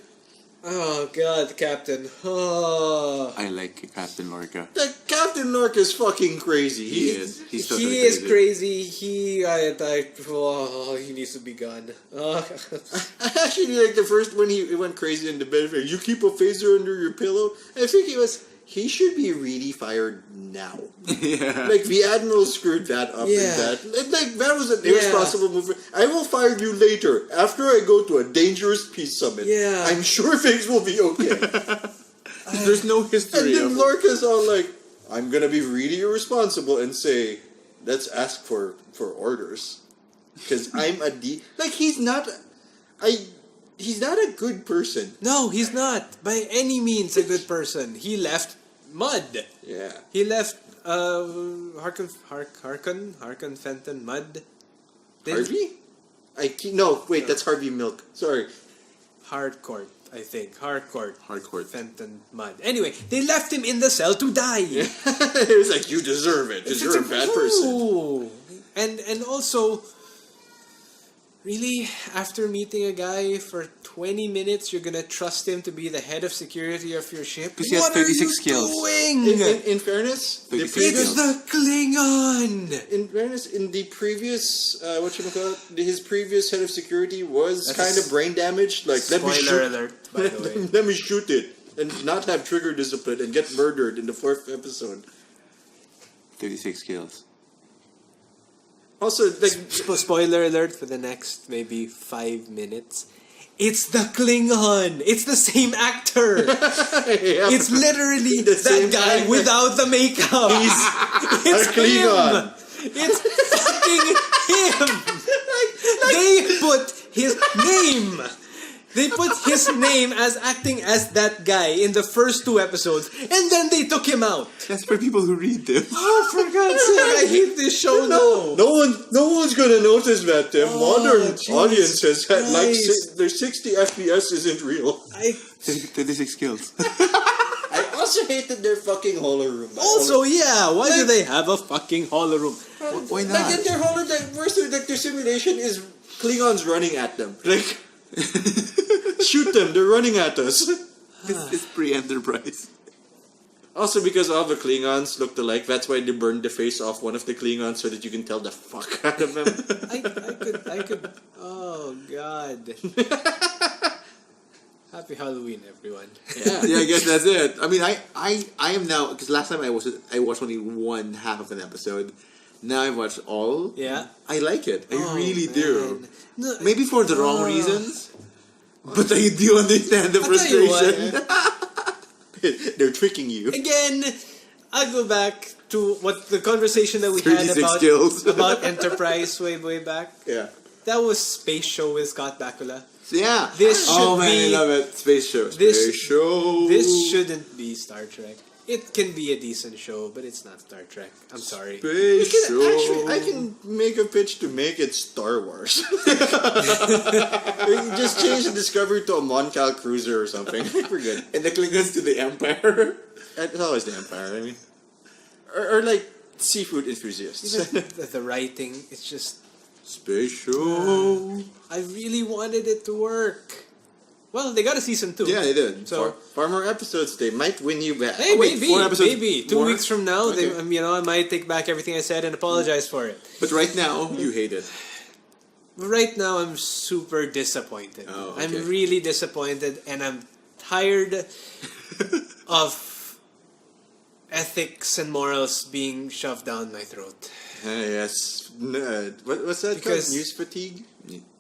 S3: Oh God, Captain. Oh.
S1: I like Captain Lorca.
S2: Like, Captain Lorca is fucking crazy.
S1: He is. He's totally
S3: He is crazy. He needs to be gone.
S2: I actually like the first when he went crazy in the bed. You keep a phaser under your pillow. I think he was he should be really fired now.
S1: Yeah.
S2: Like, the Admiral screwed that up
S3: Yeah.
S2: that was an irresponsible move. I will fire you later, after I go to a dangerous peace summit.
S3: Yeah.
S2: I'm sure things will be okay.
S1: There's no history.
S2: And then
S1: of
S2: Lorca's all like, I'm gonna be really irresponsible and say, let's ask for orders. Because I'm a like, he's not a good person.
S3: No, he's not by any means a good person. He left Mud.
S2: Yeah.
S3: He left Harkin Fenton Mud.
S2: Harvey? No, wait, that's Harvey Milk. Sorry.
S3: Harcourt, I think. Harcourt Fenton Mud. Anyway, they left him in the cell to die.
S2: It was like, you deserve it, because you're a bad person.
S3: Ooh. And also, really, after meeting a guy for 20 minutes, you're gonna trust him to be the head of security of your ship?
S1: Because he has 36 skills.
S2: In fairness, the
S1: 36
S2: previous,
S3: It's the Klingon!
S2: in fairness, in the previous, his previous head of security was
S3: That's
S2: kind of brain damaged. Like, let me
S3: Spoiler
S2: shoot,
S3: alert, by the way.
S2: let me shoot it and not have trigger discipline and get murdered in the 4th episode.
S1: 36 kills.
S2: Also, like,
S3: Spoiler alert for the next maybe 5 minutes. It's the Klingon! It's the same actor!
S2: yeah,
S3: It's literally
S2: The
S3: that
S2: same
S3: guy
S2: actor.
S3: without the makeup! It's
S2: a Klingon.
S3: him! It's fucking him! They put his name! They put his name as acting as that guy in the first 2 episodes, and then they took him out.
S1: That's for people who read them.
S3: Oh, for God's sake, I hate this show now.
S2: no one's gonna notice that. The
S3: Oh,
S2: modern
S3: Jesus
S2: audiences had like
S3: Christ.
S2: their 60 FPS isn't real.
S1: 36 kills.
S2: I also hated their fucking holo room.
S3: Also, yeah, why do they have a fucking holo room?
S1: Why not?
S2: Like in their holo, their simulation is Klingons running at them. Like, shoot them! They're running at us.
S1: It's pre-Enterprise.
S2: Also, because all the Klingons looked alike, that's why they burned the face off one of the Klingons so that you can tell the fuck out of them.
S3: I could. Oh God! Happy Halloween, everyone.
S2: Yeah.
S1: Yeah, I guess that's it. I mean, I am now, because last time I watched only one half of an episode. Now I've watched all.
S3: Yeah.
S1: I like it. I
S3: Oh,
S1: really
S3: man.
S1: do.
S3: No,
S1: Maybe for the wrong reasons. But I do understand the
S3: I'll tell you
S1: frustration.
S2: They're tricking you.
S3: Again, I'll go back to what the conversation that we had
S1: 36 kills.
S3: about Enterprise way back.
S2: Yeah.
S3: That was Space Show with Scott Bakula.
S1: So yeah.
S3: This
S1: oh
S3: should
S1: man,
S3: be-
S1: I love it. Space show.
S3: This-
S1: Space show.
S3: This shouldn't be Star Trek. It can be a decent show, but it's not Star Trek. I'm sorry.
S1: Space show.
S2: Actually, I can make a pitch to make it Star Wars. Just change the Discovery to a Moncal cruiser or something. We're good.
S1: And the Klingons to the Empire.
S2: It's always the Empire, I mean. Or like seafood enthusiasts.
S3: Even the writing, it's just...
S1: Space show.
S3: I really wanted it to work. Well, they got a season 2.
S1: Yeah, they did.
S3: So,
S2: Far more episodes, they might win you back.
S3: hey,
S1: Oh, wait,
S3: maybe,
S1: 4 episodes
S3: maybe. 2
S1: more?
S3: weeks from now,
S1: Okay.
S3: I might take back everything I said and apologize for it.
S1: But right now, you hate it.
S3: But right now, I'm super disappointed.
S1: Oh, okay.
S3: I'm really disappointed, and I'm tired of ethics and morals being shoved down my throat.
S2: Yes. What's that
S3: Because-
S2: called? News fatigue?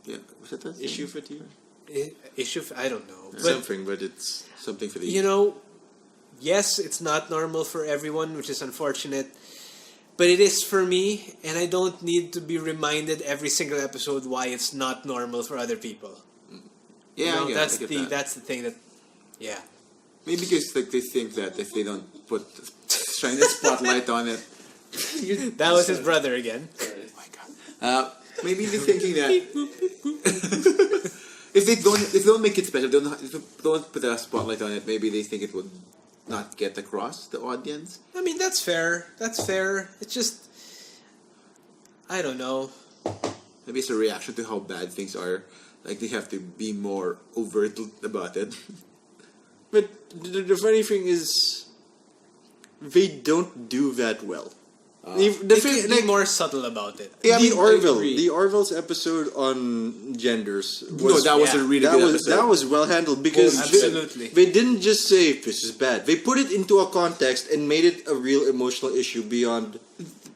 S1: Yeah. Was that the
S2: Issue fatigue?
S3: I don't know. But,
S2: Something, but it's...
S1: something for the
S3: you know, yes, it's not normal for everyone, which is unfortunate. But it is for me, and I don't need to be reminded every single episode why it's not normal for other people.
S1: Yeah,
S3: You know,
S1: I get,
S3: that's
S1: I get
S3: the
S1: that.
S3: that's the thing that, yeah.
S1: Maybe because like they think that if they don't shine the spotlight on it,
S3: That was his brother again.
S1: oh my god. Maybe they're thinking that if they don't make it special, if they don't put a spotlight on it, maybe they think it would not get across the audience.
S3: I mean, that's fair. That's fair. It's just, I don't know.
S1: Maybe it's a reaction to how bad things are. Like they have to be more overt about it.
S2: But the funny thing is, they don't do that well.
S3: They could be more subtle about it.
S1: Yeah, I mean,
S2: The Orville's episode on genders.
S1: that was a really good episode.
S2: That was well handled because
S3: Absolutely.
S2: they didn't just say this is bad. They put it into a context and made it a real emotional issue beyond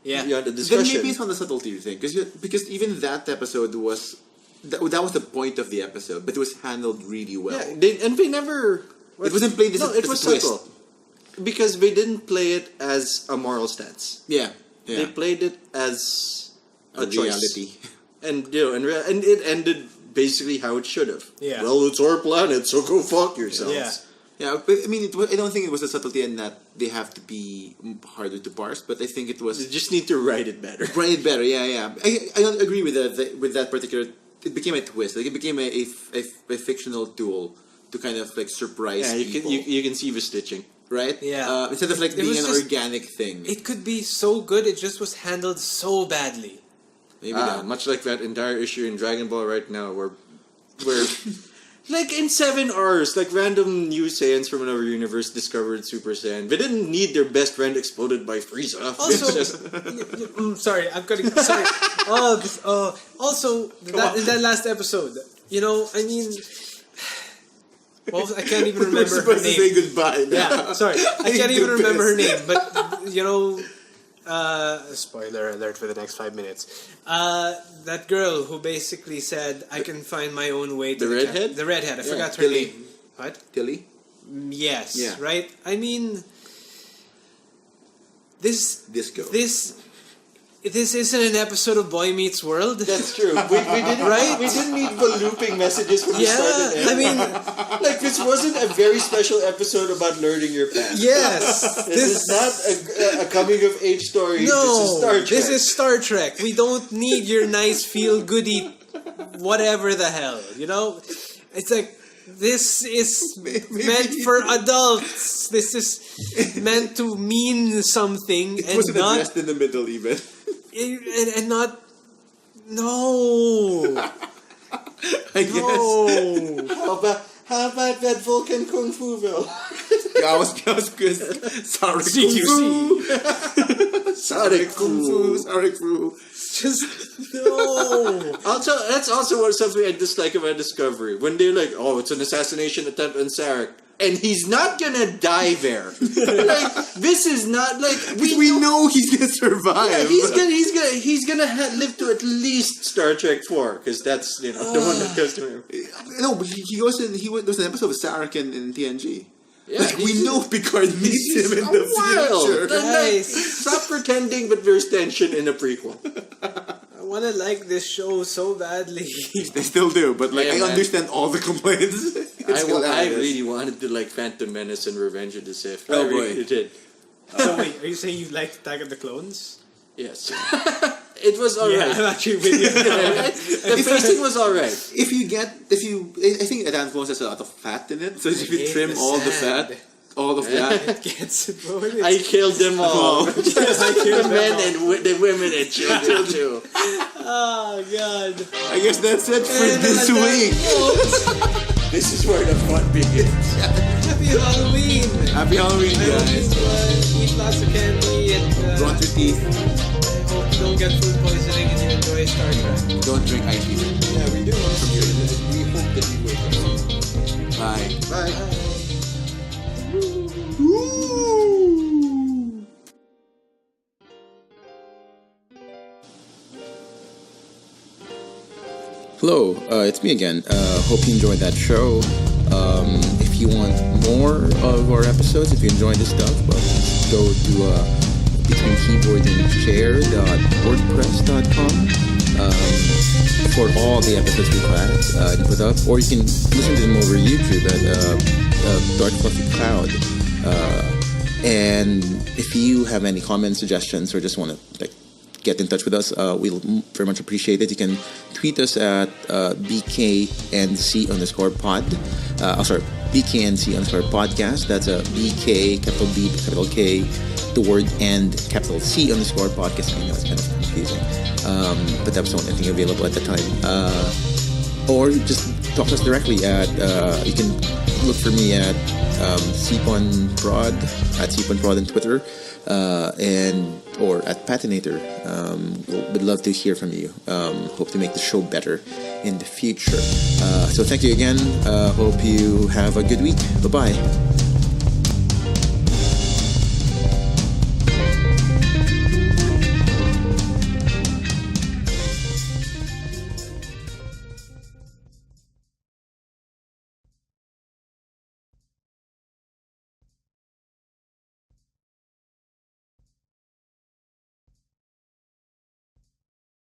S2: the
S1: Then
S2: discussion.
S1: maybe it's on the subtlety thing, because even that episode was that was the point of the episode, but it was handled really well.
S2: Yeah, they never.
S1: It wasn't played as
S2: it
S1: a
S2: was
S1: twist.
S2: subtle because they didn't play it as a moral stance.
S1: Yeah.
S2: They played it as a choice.
S1: reality.
S2: And and it ended basically how it should have.
S3: Yeah.
S2: Well, it's our planet, so go fuck yourselves.
S3: Yeah.
S1: Yeah, but I mean, I don't think it was a subtlety in that they have to be harder to parse, but I think it was
S2: You just need to write it better.
S1: write it better. Yeah. I don't agree with that particular. It became a twist. Like it became a fictional tool to kind of like surprise
S2: Yeah,
S1: people.
S2: you can see the stitching.
S1: Right?
S3: Yeah.
S1: Instead of like
S3: It
S1: being
S3: was
S1: an
S3: just-
S1: organic thing.
S3: It could be so good, it just was handled so badly.
S1: Maybe not.
S2: Much like that entire issue in Dragon Ball right now, where like in 7 hours, like random new Saiyans from another universe discovered Super Saiyan. They didn't need their best friend exploded by Frieza.
S3: Also, sorry, I'm cutting. Sorry. Also, in that last episode, I mean, well, I can't even
S1: We're
S3: remember her
S1: supposed to say
S3: name.
S1: goodbye.
S3: Yeah, sorry, I can't even remember her
S1: Stupidest.
S3: name. But spoiler alert for the next 5 minutes. That girl who basically said, "I can find my own way to
S2: The redhead?
S3: The redhead. I forgot her
S1: Tilly.
S3: name. What?
S1: Tilly?
S3: Yes.
S1: Yeah.
S3: Right. I mean, this
S1: Disco.
S3: This isn't an episode of Boy Meets World.
S2: That's true. We didn't
S3: Right?
S2: We didn't need the looping messages from the
S3: Yeah,
S2: start and end.
S3: I mean,
S2: like this wasn't a very special episode about learning your path.
S3: yes.
S2: This is not a coming of age story.
S3: No,
S2: this is Star Trek.
S3: this is Star Trek. We don't need your nice feel goody, whatever the hell. It's like this is meant for adults. This is meant to mean something
S1: It
S3: and
S1: wasn't
S3: not
S1: addressed in the middle even.
S3: and not. No,
S1: I guess.
S3: no.
S2: How about that Vulcan Kung Fu-ville?
S1: I was good. Sorry,
S3: CQC.
S1: Sorry, Kung Fu. Sorry, Fu.
S3: Just no.
S2: Also, that's also something I dislike about Discovery. When they're like, "Oh, it's an assassination attempt on Sarek," and he's not gonna die there. Like this is not like
S1: We know he's gonna survive.
S2: Yeah, he's gonna live to at least Star Trek 4 because that's the one that goes to him.
S1: No, but he goes in. There's an episode of Sarek in TNG.
S2: Yeah,
S1: Like, we know Picard meets him in the
S2: wild.
S1: future.
S3: Nice.
S2: Stop pretending, but there's tension in a prequel.
S3: I want to like this show so badly.
S1: They still do, but like
S2: Yeah,
S1: I
S2: man.
S1: understand all the complaints. It's
S2: I
S1: hilarious.
S2: really wanted to like Phantom Menace and Revenge of the Sith.
S1: Oh,
S2: I really
S1: boy.
S2: did.
S3: So wait, are you saying you liked Attack of the Clones?
S2: Yes. It was
S3: Yeah,
S2: alright.
S3: I'm actually with you.
S2: The pacing was alright.
S1: I think Advanced Clones has a lot of fat in it, so if you
S3: hate
S1: trim
S3: the
S1: all the
S3: sand.
S1: fat, all of that.
S3: It gets voted.
S2: I killed them all.
S1: Oh.
S2: The men and the women and children too.
S3: Oh god.
S1: I guess that's it for
S3: And
S1: this
S3: on that
S1: week.
S3: note,
S2: This is where the fun begins.
S3: Happy Halloween.
S1: Happy Halloween,
S3: I hope
S1: guys.
S3: you eat lots of candy and
S1: Brush your teeth.
S3: I hope you don't get food poisoning and you enjoy Star Trek.
S1: Don't drink ice cream.
S2: Yeah, we do. We hope that you wake up.
S1: Bye.
S2: Bye.
S1: Hello, it's me again. Hope you enjoyed that show. If you want more of our episodes, if you enjoyed this stuff, well, just go to betweenkeyboardandchair.wordpress.com for all the episodes we've had to put up, or you can listen to them over YouTube at Dark Fluffy Cloud. And if you have any comments, suggestions, or just want to get in touch with us, we'll very much appreciate it. You can tweet us at BKNC_pod. BKNC_podcast. That's a BK, capital B, capital K, the word and capital C_podcast. I know it's kind of confusing. But that was the only thing available at the time. or just talk to us directly at you can look for me at cponprod at cponprod on Twitter, and or at Patinator. Would love to hear from you. Hope to make the show better in the future. So thank you again. Hope you have a good week. Bye bye.